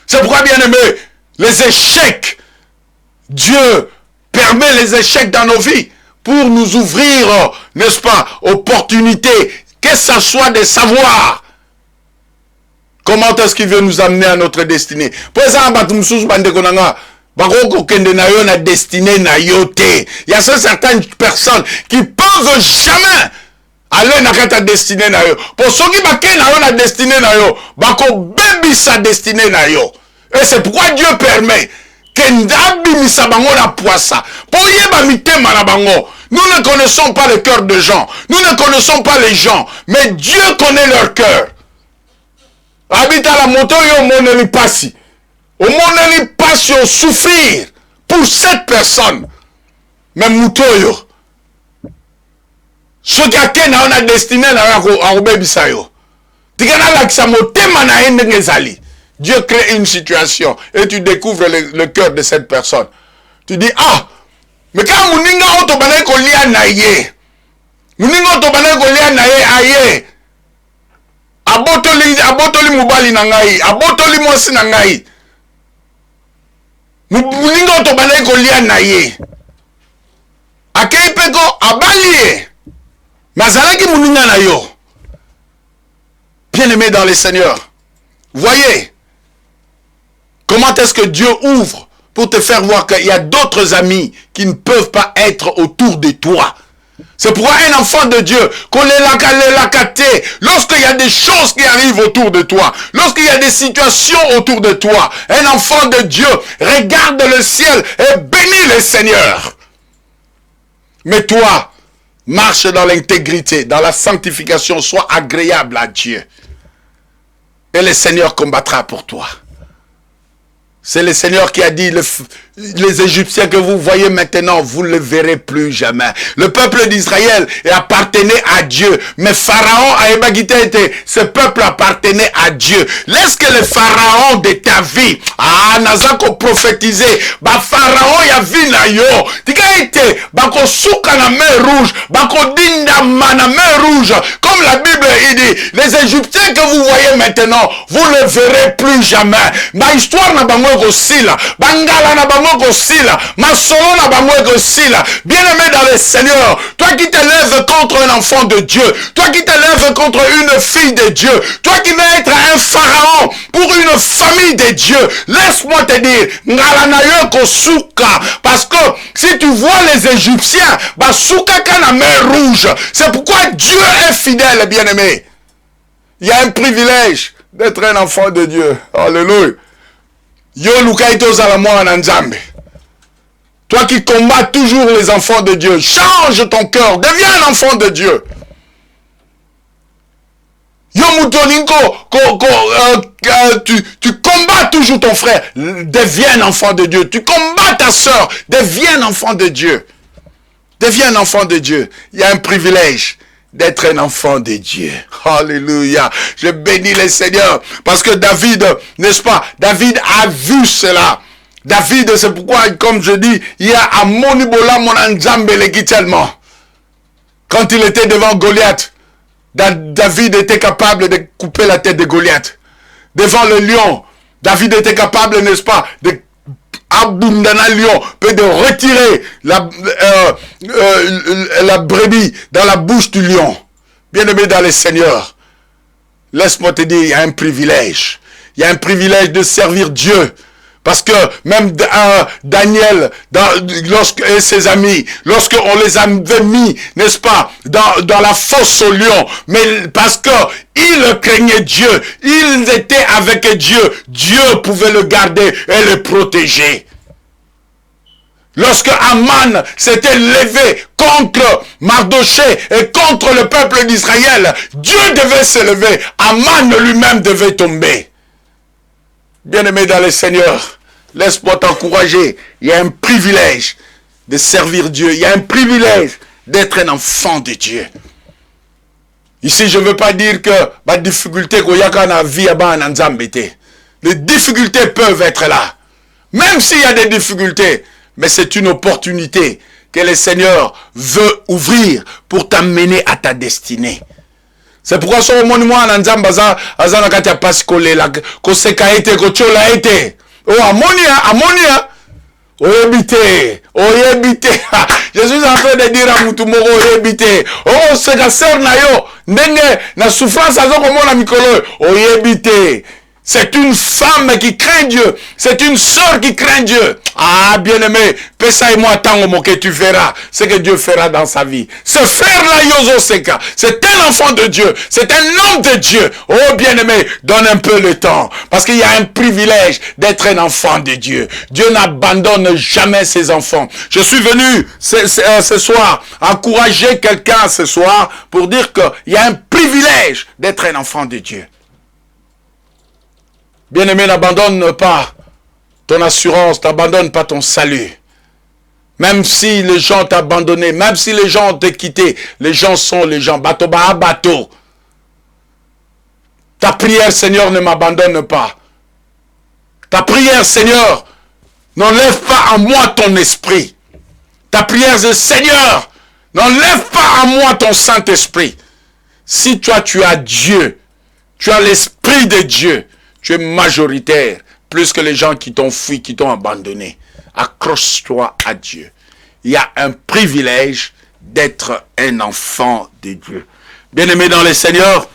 C'est pourquoi, bien aimé, les échecs, Dieu permet les échecs dans nos vies pour nous ouvrir, n'est-ce pas, opportunités, que ça soit de savoir comment est-ce qu'il veut nous amener à notre destinée. Pour ça, na destinée na yote. Il y a certaines personnes qui peuvent jamais aller dans ta destinée na yo. Pour ceux qui baké na yo na destinée na yo, bako baby sa destinée na yo. Et c'est pourquoi Dieu permet que ndabi misabango na poissa. Pour yeba mitema na bango. Nous ne connaissons pas le cœur de gens. Nous ne connaissons pas les gens, mais Dieu connaît leur cœur. Habita la moto yo moneli pasi. Au monde n'est pas sur souffrir pour cette personne. Même Moutoyo. Ce qui a été dans la destinée à Obebisayo. Dieu crée une situation et tu découvres le cœur de cette personne. Tu dis, ah, mais quand Mouninga Otobane Kolia Naye, Mouninga Otobane Kolia Naye Aye, Abotoli Mubali Nangai, Abotoli Mosi Nangai. Muninga otobana kolia na ye akeipeko abalie mazalaki muninga na yo. Bien-aimé dans les seigneurs, voyez comment est-ce que Dieu ouvre pour te faire voir qu'il y a d'autres amis qui ne peuvent pas être autour de toi. C'est pourquoi un enfant de Dieu, lorsqu'il y a des choses qui arrivent autour de toi, lorsqu'il y a des situations autour de toi, un enfant de Dieu regarde le ciel et bénit le Seigneur. Mais toi, marche dans l'intégrité, dans la sanctification, sois agréable à Dieu. Et le Seigneur combattra pour toi. C'est le Seigneur qui a dit, les Égyptiens que vous voyez maintenant, vous ne les verrez plus jamais. Le peuple d'Israël appartenait à Dieu. Mais Pharaon a ébagité, ce peuple appartenait à Dieu. Laisse que le Pharaon de ta vie, Nazako prophétisé, Pharaon ya vu na yo, tika été, bako souka na mer rouge, bako dinda na mer rouge, comme la Bible dit, les Égyptiens que vous voyez maintenant, vous ne les verrez plus jamais. Ma histoire na bango sila, bangala na bango sila, ma solo na bango sila. Bien-aimé dans le Seigneur, toi qui te lèves contre un enfant de Dieu, toi qui te lèves contre une fille de Dieu, toi qui veux être un pharaon pour une famille de Dieu, laisse-moi te dire, ngala na yo ko souka, parce que si tu vois les Égyptiens, souka kana mer rouge. C'est pourquoi Dieu est fidèle, bien-aimé. Il y a un privilège d'être un enfant de Dieu. Alléluia. Yo lukaito zalamwa na nzambe. Toi qui combats toujours les enfants de Dieu, change ton cœur, deviens un enfant de Dieu. Yo mutoninko, tu combats toujours ton frère, deviens un enfant de Dieu. Tu combats ta soeur, deviens un enfant de Dieu. Deviens un enfant de Dieu. Il y a un privilège d'être un enfant de Dieu. Alléluia. Je bénis le Seigneur. Parce que David, n'est-ce pas, David a vu cela. David, c'est pourquoi, comme je dis, il y a un monibola mon anzambe tellement. Quand il était devant Goliath, David était capable de couper la tête de Goliath. Devant le lion, David était capable, n'est-ce pas, de abundana lion, peut de retirer la brebis dans la bouche du lion. Bien-aimé dans le Seigneur, laisse-moi te dire, il y a un privilège. Il y a un privilège de servir Dieu. Parce que même Daniel et ses amis, lorsqu'on les avait mis, n'est-ce pas, dans la fosse au lion, mais parce que ils craignaient Dieu, ils étaient avec Dieu, Dieu pouvait le garder et le protéger. Lorsque Aman s'était levé contre Mardoché et contre le peuple d'Israël, Dieu devait se lever, Aman lui-même devait tomber. Bien-aimé dans le Seigneur, laisse-moi t'encourager. Il y a un privilège de servir Dieu. Il y a un privilège d'être un enfant de Dieu. Ici, je ne veux pas dire que les difficultés qu'il y a dans la vie, les difficultés peuvent être là. Même s'il y a des difficultés, mais c'est une opportunité que le Seigneur veut ouvrir pour t'amener à ta destinée. C'est pourquoi ce monument en Nzambaza, Azanakati a pas scolé, ko seka été, ko chola été. Oh, ammonia. Oyebite. Je suis en train de dire à Moutoumoro, oyebite. Oh, seka ser na yo. Ndenge, na souffrance azo komo na mikolo. Oyebite. C'est une femme qui craint Dieu. C'est une sœur qui craint Dieu. Ah, bien-aimé, Pessa et moi, tant que tu verras ce que Dieu fera dans sa vie. Ce frère-là, Yozo Seka, c'est un enfant de Dieu. C'est un homme de Dieu. Oh, bien-aimé, donne un peu le temps. Parce qu'il y a un privilège d'être un enfant de Dieu. Dieu n'abandonne jamais ses enfants. Je suis venu ce soir encourager quelqu'un ce soir pour dire qu'il y a un privilège d'être un enfant de Dieu. Bien-aimé, n'abandonne pas ton assurance, n'abandonne pas ton salut. Même si les gens t'ont abandonné, même si les gens t'ont quitté, les gens sont les gens. Bateau, bateau. Ta prière, Seigneur, ne m'abandonne pas. Ta prière, Seigneur, n'enlève pas en moi ton esprit. Ta prière, Seigneur, n'enlève pas en moi ton Saint-Esprit. Si toi, tu as Dieu, tu as l'Esprit de Dieu, tu es majoritaire, plus que les gens qui t'ont fui, qui t'ont abandonné. Accroche-toi à Dieu. Il y a un privilège d'être un enfant de Dieu. Bien-aimé dans le Seigneur,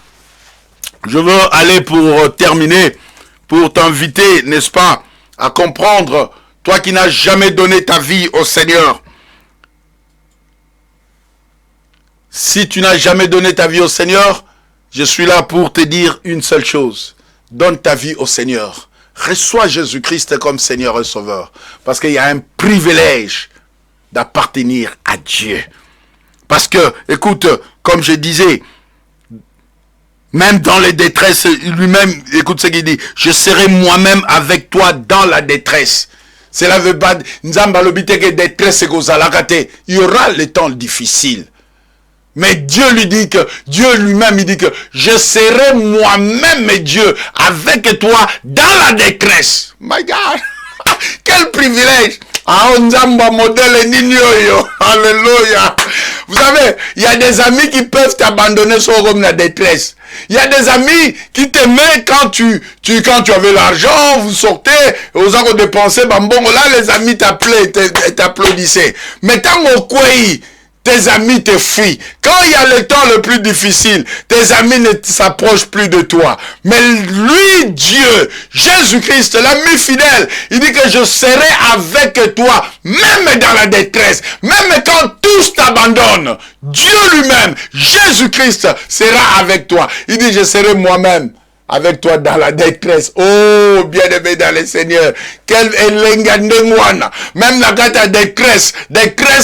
je veux aller pour terminer, pour t'inviter, n'est-ce pas, à comprendre, toi qui n'as jamais donné ta vie au Seigneur. Si tu n'as jamais donné ta vie au Seigneur, je suis là pour te dire une seule chose. Donne ta vie au Seigneur. Reçois Jésus-Christ comme Seigneur et Sauveur. Parce qu'il y a un privilège d'appartenir à Dieu. Parce que, écoute, comme je disais, même dans les détresses, lui-même, écoute ce qu'il dit, je serai moi-même avec toi dans la détresse. Cela veut pas dire, il y aura les temps difficiles. Mais Dieu lui dit que, Dieu lui-même, il dit que je serai moi-même Dieu avec toi dans la détresse. My God! Quel privilège! Alléluia! Vous savez, il y a des amis qui peuvent t'abandonner sur la détresse. Il y a des amis qui t'aimaient quand tu avais l'argent, vous sortez, vous avez dépensé, bon, là, les amis t'appelaient, t'applaudissaient. Mais tant au quoi, tes amis te fuient. Quand il y a le temps le plus difficile, tes amis ne s'approchent plus de toi. Mais lui, Dieu, Jésus-Christ, l'ami fidèle, il dit que je serai avec toi, même dans la détresse, même quand tous t'abandonnent. Dieu lui-même, Jésus-Christ, sera avec toi. Il dit, je serai moi-même avec toi dans la détresse. Oh, bien-aimé dans le Seigneur. Quel elengandengwana. Même la gata détresse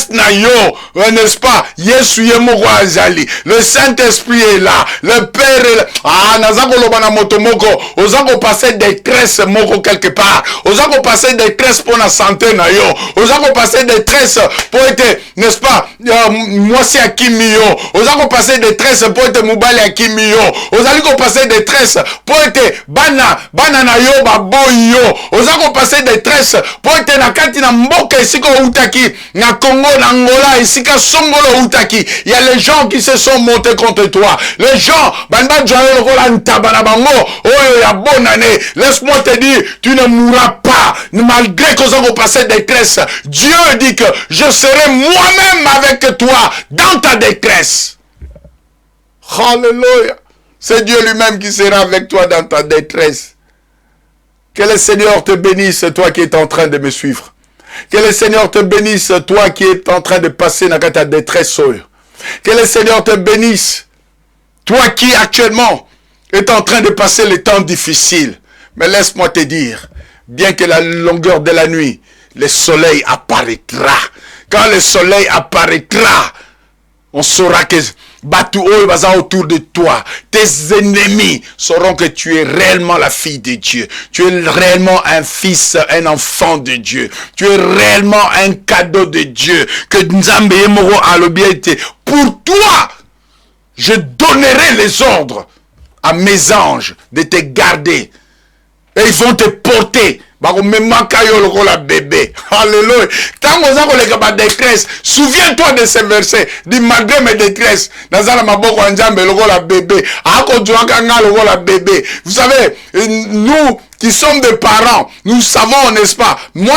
na yo, n'est-ce pas? Yesu yemoko azali. Le Saint-Esprit est là. Le Père est là. Ah, nazako lobana motomoko. Ozako passer détresse moko quelque part. Ozako passer détresse pour la santé na yo. Ozako passer détresse pour être, n'est-ce pas? Moi c'est à Kimio. Ozako passer détresse pour être Moubali à Kimio. Ozako passer détresse pour être bana na yo baboy yo. Ozako passer détresse pour être na kati na mboka isiko utaki na Congo na Angola isika songolo utaki. Il y a les gens qui se sont montés contre toi. Les gens banda joyeux rola ntabana bango. Oh ya bonne année. Laisse-moi te dire, tu ne mourras pas malgré que ozako passer détresse. Dieu dit que je serai moi-même avec toi dans ta détresse. Alléluia. C'est Dieu lui-même qui sera avec toi dans ta détresse. Que le Seigneur te bénisse, toi qui es en train de me suivre. Que le Seigneur te bénisse, toi qui es en train de passer dans ta détresse. Que le Seigneur te bénisse, toi qui actuellement est en train de passer les temps difficiles. Mais laisse-moi te dire, bien que la longueur de la nuit, le soleil apparaîtra. Quand le soleil apparaîtra, on saura que autour de toi, tes ennemis sauront que tu es réellement la fille de Dieu. Tu es réellement un fils, un enfant de Dieu. Tu es réellement un cadeau de Dieu. Que Nzambe Moro a le bien été. Pour toi, je donnerai les ordres à mes anges de te garder. Et ils vont te porter. Bébé. Alléluia. Souviens-toi de ces versets. Dis malgré mes détresses. Vous savez, nous qui sommes des parents, nous savons, n'est-ce pas? Moi,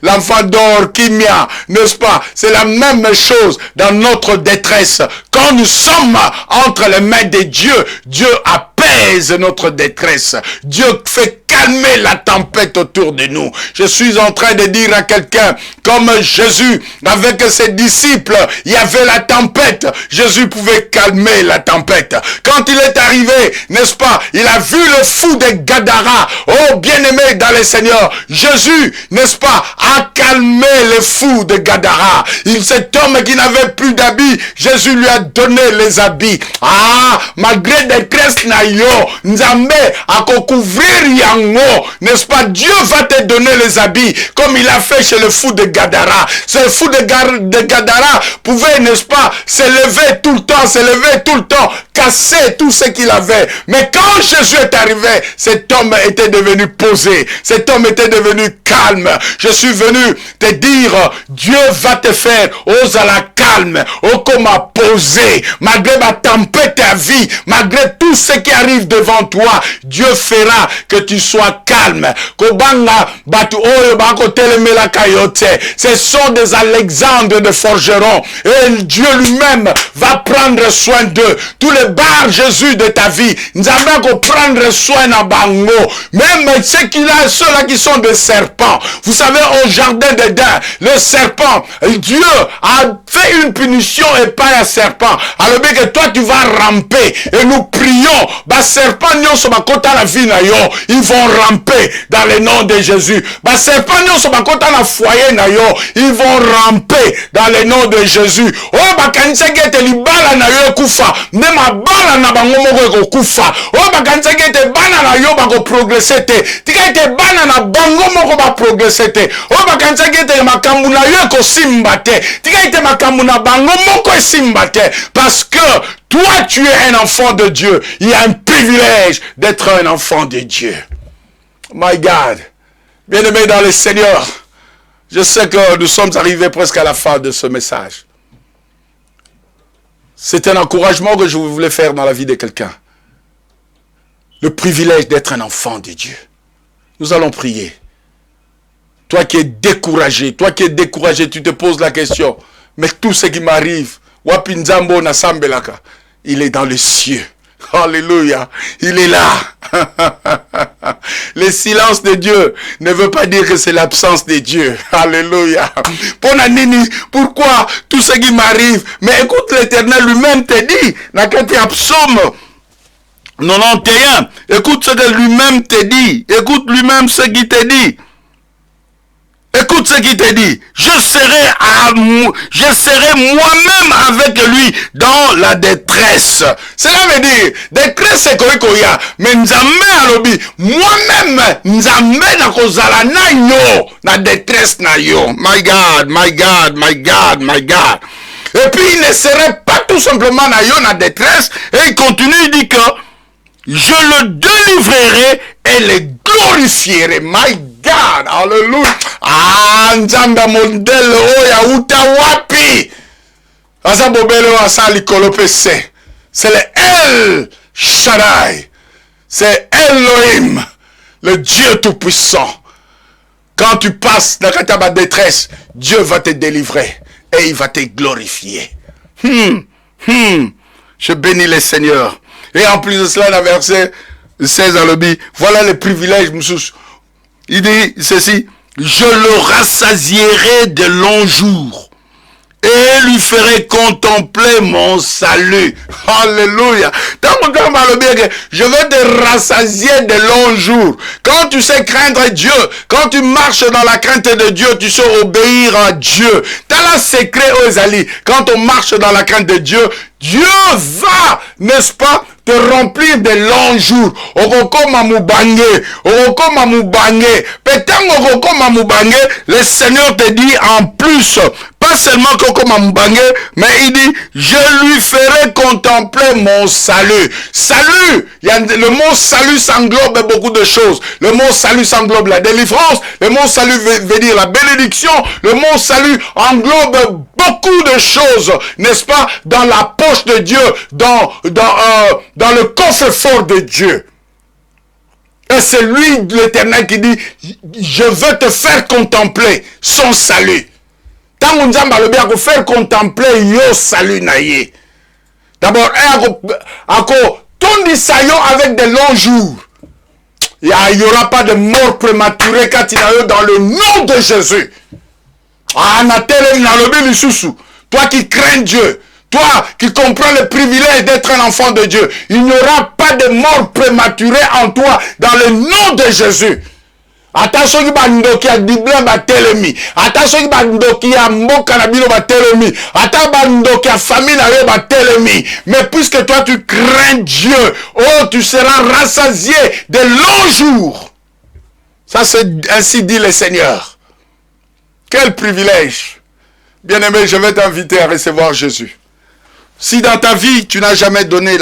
l'enfant dort, kimia, n'est-ce pas? C'est la même chose dans notre détresse. Quand nous sommes entre les mains de Dieu, Dieu apaise notre détresse. Dieu fait calmer la tempête autour de nous. Je suis en train de dire à quelqu'un, comme Jésus, avec ses disciples, il y avait la tempête. Jésus pouvait calmer la tempête. Quand il est arrivé, n'est-ce pas, il a vu le fou de Gadara. Oh, bien-aimé dans le Seigneur, Jésus, n'est-ce pas, a calmé le fou de Gadara. Cet homme qui n'avait plus d'habits, Jésus lui a donné les habits. Ah, malgré des tresses naïo, Nzambe a couvrir yango, n'est-ce pas? Dieu va te donner les habits, comme il a fait chez le fou de Gadara. Ce fou de Gadara pouvait, n'est-ce pas, se lever tout le temps, casser tout ce qu'il avait. Mais quand Jésus est arrivé, cet homme était devenu posé, cet homme était devenu calme. Je suis venu te dire, Dieu va te faire ose à la calme, au comme à poser, malgré ma tempête à vie, malgré tout ce qui arrive devant toi, Dieu fera que tu sois calme. Ce sont des Alexandres de forgerons, et Dieu lui-même va prendre soin d'eux. Tous les bars Jésus de ta vie, nous allons prendre soin à Bango, même ceux-là qui sont des serpents. Vous savez, au jardin d'Éden, le serpent, Dieu a fait une punition et pas un serpent. Alors bien que toi tu vas ramper, et nous prions, serpent la vie na yo, ils vont ramper dans le nom de Jésus. Serpent la foyer na yo, ils vont ramper dans le nom de Jésus. Oh bakanisa gete libala na yo kufa, même bala na bango moko kufa. Oh bakanisa gete bana na yo bako progresser te. Tika ete bana na bango moko ba progresser te. Oh bakanisa gete makambu na yo ko simba te. Tika ete makambu na bango moko simba te. Parce que toi, tu es un enfant de Dieu. Il y a un privilège d'être un enfant de Dieu. My God. Bien-aimé dans le Seigneur, je sais que nous sommes arrivés presque à la fin de ce message. C'est un encouragement que je voulais faire dans la vie de quelqu'un. Le privilège d'être un enfant de Dieu. Nous allons prier. Toi qui es découragé, tu te poses la question, mais tout ce qui m'arrive, Wapinzambo na sambelaka, il est dans les cieux. Alléluia. Il est là. Le silence de Dieu ne veut pas dire que c'est l'absence de Dieu. Alléluia. Pourquoi tout ce qui m'arrive? Mais écoute, l'Éternel lui-même te dit, dans le psaume 91, écoute ce que lui-même te dit. Écoute lui-même ce qu'il te dit. Écoute ce qu'il te dit. Je serai moi-même avec lui dans la détresse. Cela veut dire, détresse c'est koya, mais nzambe alobi, moi-même nzambe na kozala na yo, na détresse na yo. My God, my God, my God, my God. Et puis il ne serait pas tout simplement na yo, na détresse, et il continue, il dit que je le délivrerai et le glorifierai. My God, hallelujah. Ah, nzamba modèle oya uta wapi. Asa bobele asa likolo pese. C'est le El Shaddai. C'est Elohim, le Dieu tout-puissant. Quand tu passes dans ta détresse, Dieu va te délivrer et il va te glorifier. Je bénis les seigneurs. Et en plus de cela, dans le verset 16 à l'objet, voilà les privilèges. Il dit ceci, je le rassasierai de longs jours et lui ferai contempler mon salut. Alléluia. Je veux te rassasier de longs jours. Quand tu sais craindre Dieu, quand tu marches dans la crainte de Dieu, tu sais obéir à Dieu. T'as la secret aux alliés. Quand on marche dans la crainte de Dieu, Dieu va, n'est-ce pas, te remplir de longs jours. Le Seigneur te dit en plus, pas seulement mais il dit, je lui ferai contempler mon salut. Salut, le mot salut s'englobe beaucoup de choses. Le mot salut s'englobe la délivrance. Le mot salut veut dire la bénédiction. Le mot salut englobe beaucoup de choses, n'est-ce pas, dans la poche de Dieu, dans le coffre-fort de Dieu. Et c'est lui, l'Éternel, qui dit, je veux te faire contempler son salut. Tant qu'on a le faire contempler yo salut naïe. D'abord, ton dissaillon avec des longs jours. Il n'y aura pas de mort prématurée quand il y a dans le nom de Jésus. Toi qui crains Dieu, toi qui comprends le privilège d'être un enfant de Dieu, il n'y aura pas de mort prématurée en toi dans le nom de Jésus. Attention qui bandoki a dibla batelemi. Attention qui bandoki a mboka na bino batelemi. Attention bandoki a famille na yo batelemi. Mais puisque toi tu crains Dieu, oh tu seras rassasié de longs jours. Ça c'est ainsi dit le Seigneur. Quel privilège. Bien-aimé, je vais t'inviter à recevoir Jésus. Si dans ta vie, tu n'as jamais donné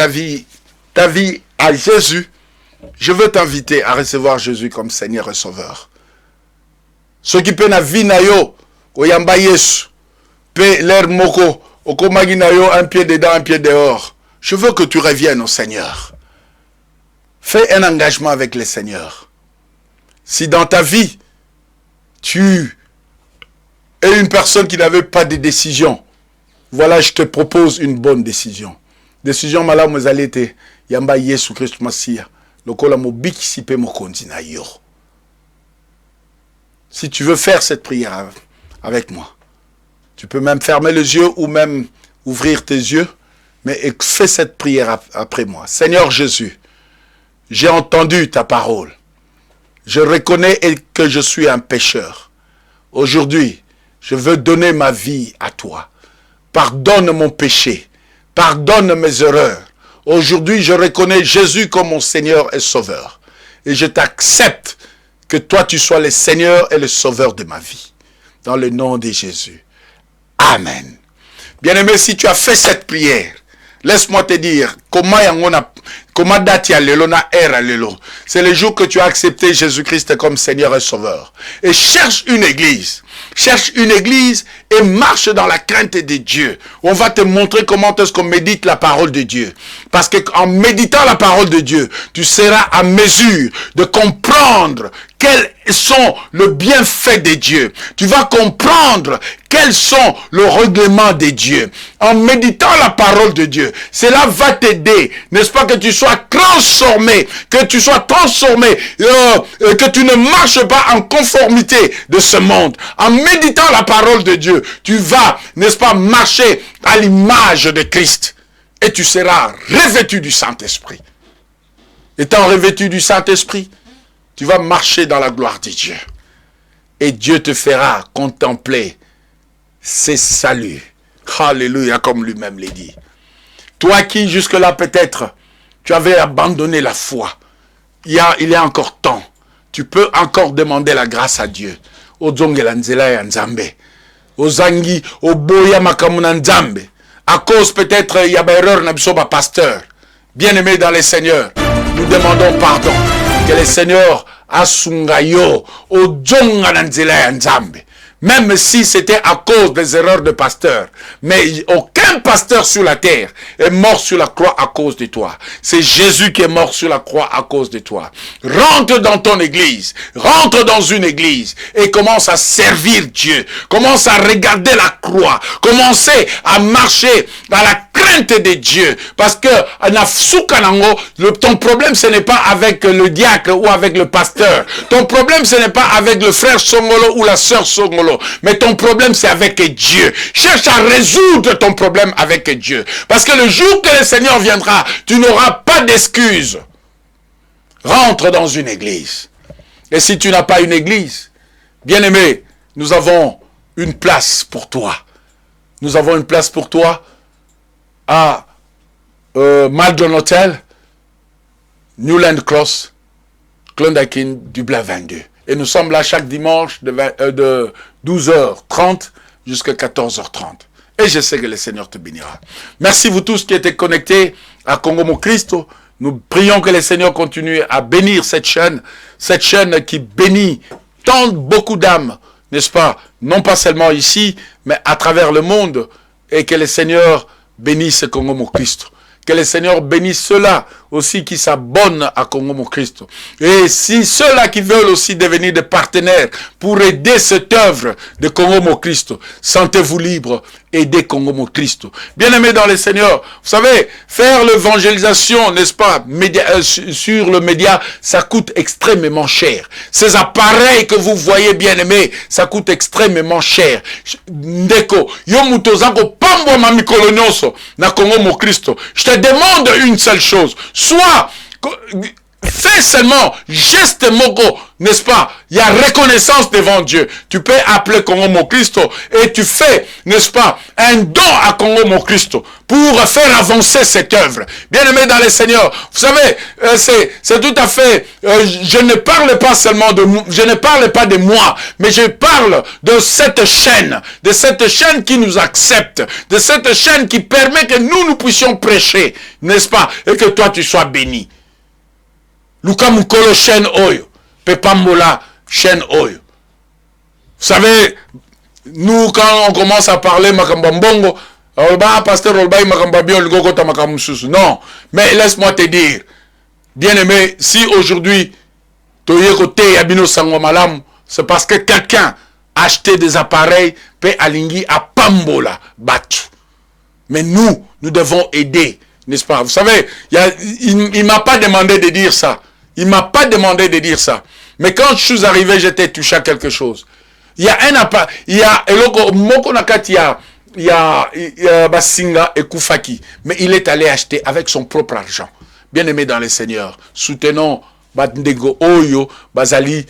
ta vie à Jésus, je veux t'inviter à recevoir Jésus comme Seigneur et Sauveur. Ce qui peut na vie na yo, oyamba Yesu, pe l'air moko, okomagi na yo, un pied dedans, un pied dehors. Je veux que tu reviennes au Seigneur. Fais un engagement avec le Seigneur. Si dans ta vie, tu es une personne qui n'avait pas de décision, voilà, je te propose une bonne décision. Décision malamu ezalete, yamba Yesu Christ Masia. Si tu veux faire cette prière avec moi, tu peux même fermer les yeux ou même ouvrir tes yeux, mais fais cette prière après moi. Seigneur Jésus, j'ai entendu ta parole. Je reconnais que je suis un pécheur. Aujourd'hui, je veux donner ma vie à toi. Pardonne mon péché. Pardonne mes erreurs. Aujourd'hui, je reconnais Jésus comme mon Seigneur et Sauveur. Et je t'accepte que toi, tu sois le Seigneur et le Sauveur de ma vie. Dans le nom de Jésus. Amen. Bien-aimé, si tu as fait cette prière, laisse-moi te dire, c'est le jour que tu as accepté Jésus-Christ comme Seigneur et Sauveur. Et cherche une église. Cherche une église et marche dans la crainte de Dieu. On va te montrer comment est-ce qu'on médite la parole de Dieu. Parce qu'en méditant la parole de Dieu, tu seras à mesure de comprendre quels sont le bienfait de Dieu. Tu vas comprendre quels sont le règlement de Dieu. En méditant la parole de Dieu, cela va t'aider, n'est-ce pas, que tu sois transformé, que tu ne marches pas en conformité de ce monde. En méditant la parole de Dieu, tu vas, n'est-ce pas, marcher à l'image de Christ. Et tu seras revêtu du Saint-Esprit. Étant revêtu du Saint-Esprit, tu vas marcher dans la gloire de Dieu. Et Dieu te fera contempler ses saluts. Alléluia, comme lui-même l'a dit. Toi qui, jusque-là, peut-être, tu avais abandonné la foi. Il y a encore temps. Tu peux encore demander la grâce à Dieu. Ozongela nzela ya nzambe. Ozangi, oboya makamuna nzambe. À cause peut-être, il y a erreur na biso ba pasteur. Bien-aimé dans les seigneurs, nous demandons pardon. Que le Seigneur asungayo ozonga na nzela ya nzambe. Même si c'était à cause des erreurs de pasteur. Mais aucun aucun pasteur sur la terre est mort sur la croix à cause de toi. C'est Jésus qui est mort sur la croix à cause de toi. Rentre dans ton église, rentre dans une église et commence à servir Dieu. Commence à regarder la croix. Commencez à marcher dans la crainte de Dieu. Parce que ton problème, ce n'est pas avec le diacre ou avec le pasteur. Ton problème, ce n'est pas avec le frère Songolo ou la sœur Songolo. Mais ton problème, c'est avec Dieu. Cherche à résoudre ton problème avec Dieu. Parce que le jour que le Seigneur viendra, tu n'auras pas d'excuses. Rentre dans une église. Et si tu n'as pas une église, bien-aimé, nous avons une place pour toi. Nous avons une place pour toi à Maldron Hotel, Newland Cross, Clondalkin, Dublin 22. Et nous sommes là chaque dimanche de 12h30 jusqu'à 14h30. Et je sais que le Seigneur te bénira. Merci vous tous qui étaient connectés à Congo Mo Cristo. Nous prions que le Seigneur continue à bénir cette chaîne qui bénit tant beaucoup d'âmes, n'est-ce pas? Non pas seulement ici, mais à travers le monde. Et que le Seigneur bénisse Congo Mo Cristo. Que le Seigneur bénisse ceux-là aussi qui s'abonnent à Congo Mo Cristo. Et si ceux-là qui veulent aussi devenir des partenaires pour aider cette œuvre de Congo Mo Cristo, sentez-vous libre, aidez Congo Mo Cristo. Bien-aimés dans le Seigneur, vous savez, faire l'évangélisation, n'est-ce pas, sur le média, ça coûte extrêmement cher. Ces appareils que vous voyez, bien-aimés, ça coûte extrêmement cher. Ndeko, yo mutozango pambo ma mikolo nyonso na Congo Mo Cristo. Je te demande une seule chose. Soit, fais seulement geste mogo, n'est-ce pas? Il y a reconnaissance devant Dieu. Tu peux appeler Congo Mo Cristo et tu fais, n'est-ce pas, un don à Congo Mo Cristo pour faire avancer cette œuvre. Bien-aimé dans le Seigneur, vous savez, c'est tout à fait, je ne parle pas seulement de moi, mais je parle de cette chaîne qui nous accepte, de cette chaîne qui permet que nous puissions prêcher, n'est-ce pas, et que toi tu sois béni. Luka Mukolo chaîne oyo, Pepambola chaîne oyo. Vous savez, nous quand on commence à parler makambambongo, pasteur Olbaï makambabio le gogota makamsusu. Non, mais laisse-moi te dire, bien-aimé, si aujourd'hui toye côté yabino sango malam, c'est parce que quelqu'un a acheté des appareils pe alingi à Pambola batu. Mais nous devons aider, n'est-ce pas? Vous savez, il m'a pas demandé de dire ça. Il m'a pas demandé de dire ça. Mais quand je suis arrivé, j'étais touché à quelque chose. Il y a un appareil, il y a Moko Nakati, il y a Basinga et Koufaki. Mais il est allé acheter avec son propre argent. Bien-aimé dans le Seigneur, soutenons Bandego Oyo, Bazali,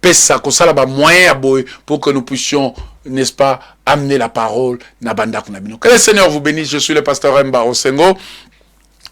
Pesa, Kosala ba moyen pour que nous puissions, n'est-ce pas, amener la parole Nabanda Kunabino. Que le Seigneur vous bénisse. Je suis le pasteur Mba Osengo.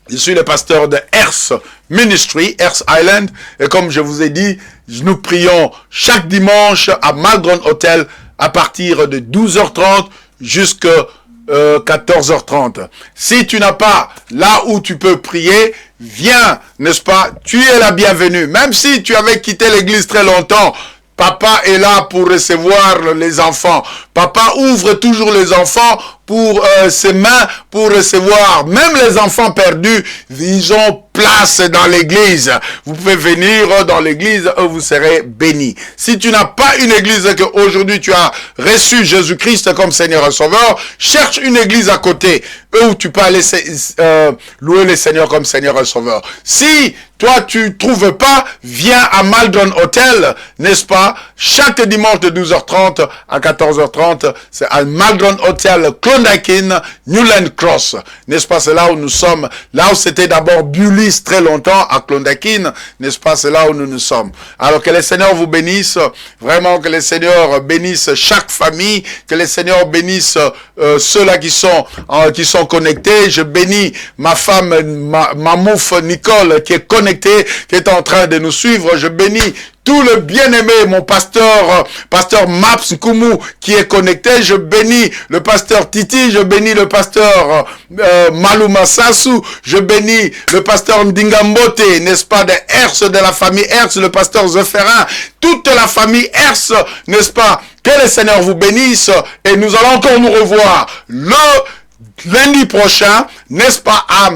Je suis le pasteur de Earth Ministry, Earth Island. Et comme je vous ai dit, nous prions chaque dimanche à Maldron Hotel à partir de 12h30 jusqu'à 14h30. Si tu n'as pas là où tu peux prier, viens, n'est-ce pas? Tu es la bienvenue. Même si tu avais quitté l'église très longtemps, papa est là pour recevoir les enfants. Papa ouvre toujours les enfants pour ses mains pour recevoir. Même les enfants perdus, ils ont place dans l'église. Vous pouvez venir dans l'église et vous serez bénis. Si tu n'as pas une église et qu'aujourd'hui tu as reçu Jésus-Christ comme Seigneur et Sauveur, cherche une église à côté où tu peux aller louer le Seigneur comme Seigneur et Sauveur. Si toi tu trouves pas, viens à Maldron Hotel, n'est-ce pas? Chaque dimanche de 12h30 à 14h30, c'est à Maldron Hotel, Clondalkin, Newland Cross. N'est-ce pas? C'est là où nous sommes. Là où c'était d'abord Bulis très longtemps, à Clondalkin. N'est-ce pas? C'est là où nous sommes. Alors que le Seigneur vous bénisse. Vraiment que le Seigneur bénisse chaque famille. Que le Seigneur bénisse ceux-là qui sont connectés. Je bénis ma femme, ma mouffe Nicole, qui est connectée, qui est en train de nous suivre. Je bénis tout le bien-aimé, mon pasteur Maps Nkumu, qui est connecté. Je bénis le pasteur Titi, je bénis le pasteur Maluma Sassou, je bénis le pasteur Ndingambote, n'est-ce pas, de Herse, de la famille Herse, le pasteur Zephérin, toute la famille Herse, n'est-ce pas? Que le Seigneur vous bénisse et nous allons encore nous revoir le lundi prochain, n'est-ce pas, à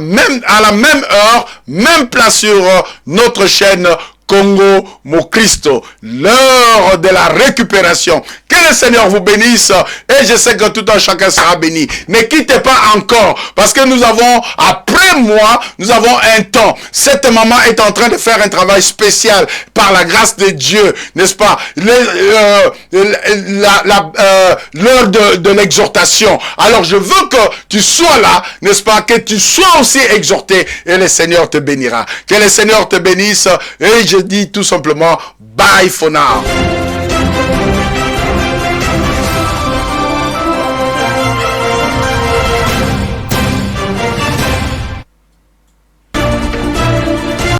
la même heure, même place sur notre chaîne Congo Mokristo, l'heure de la récupération. Que le Seigneur vous bénisse et je sais que tout un chacun sera béni. Ne quittez pas encore parce que nous avons, après moi, nous avons un temps. Cette maman est en train de faire un travail spécial par la grâce de Dieu, n'est-ce pas? L'heure de l'exhortation. Alors je veux que tu sois là, n'est-ce pas? Que tu sois aussi exhorté et le Seigneur te bénira. Que le Seigneur te bénisse et je dis tout simplement bye for now.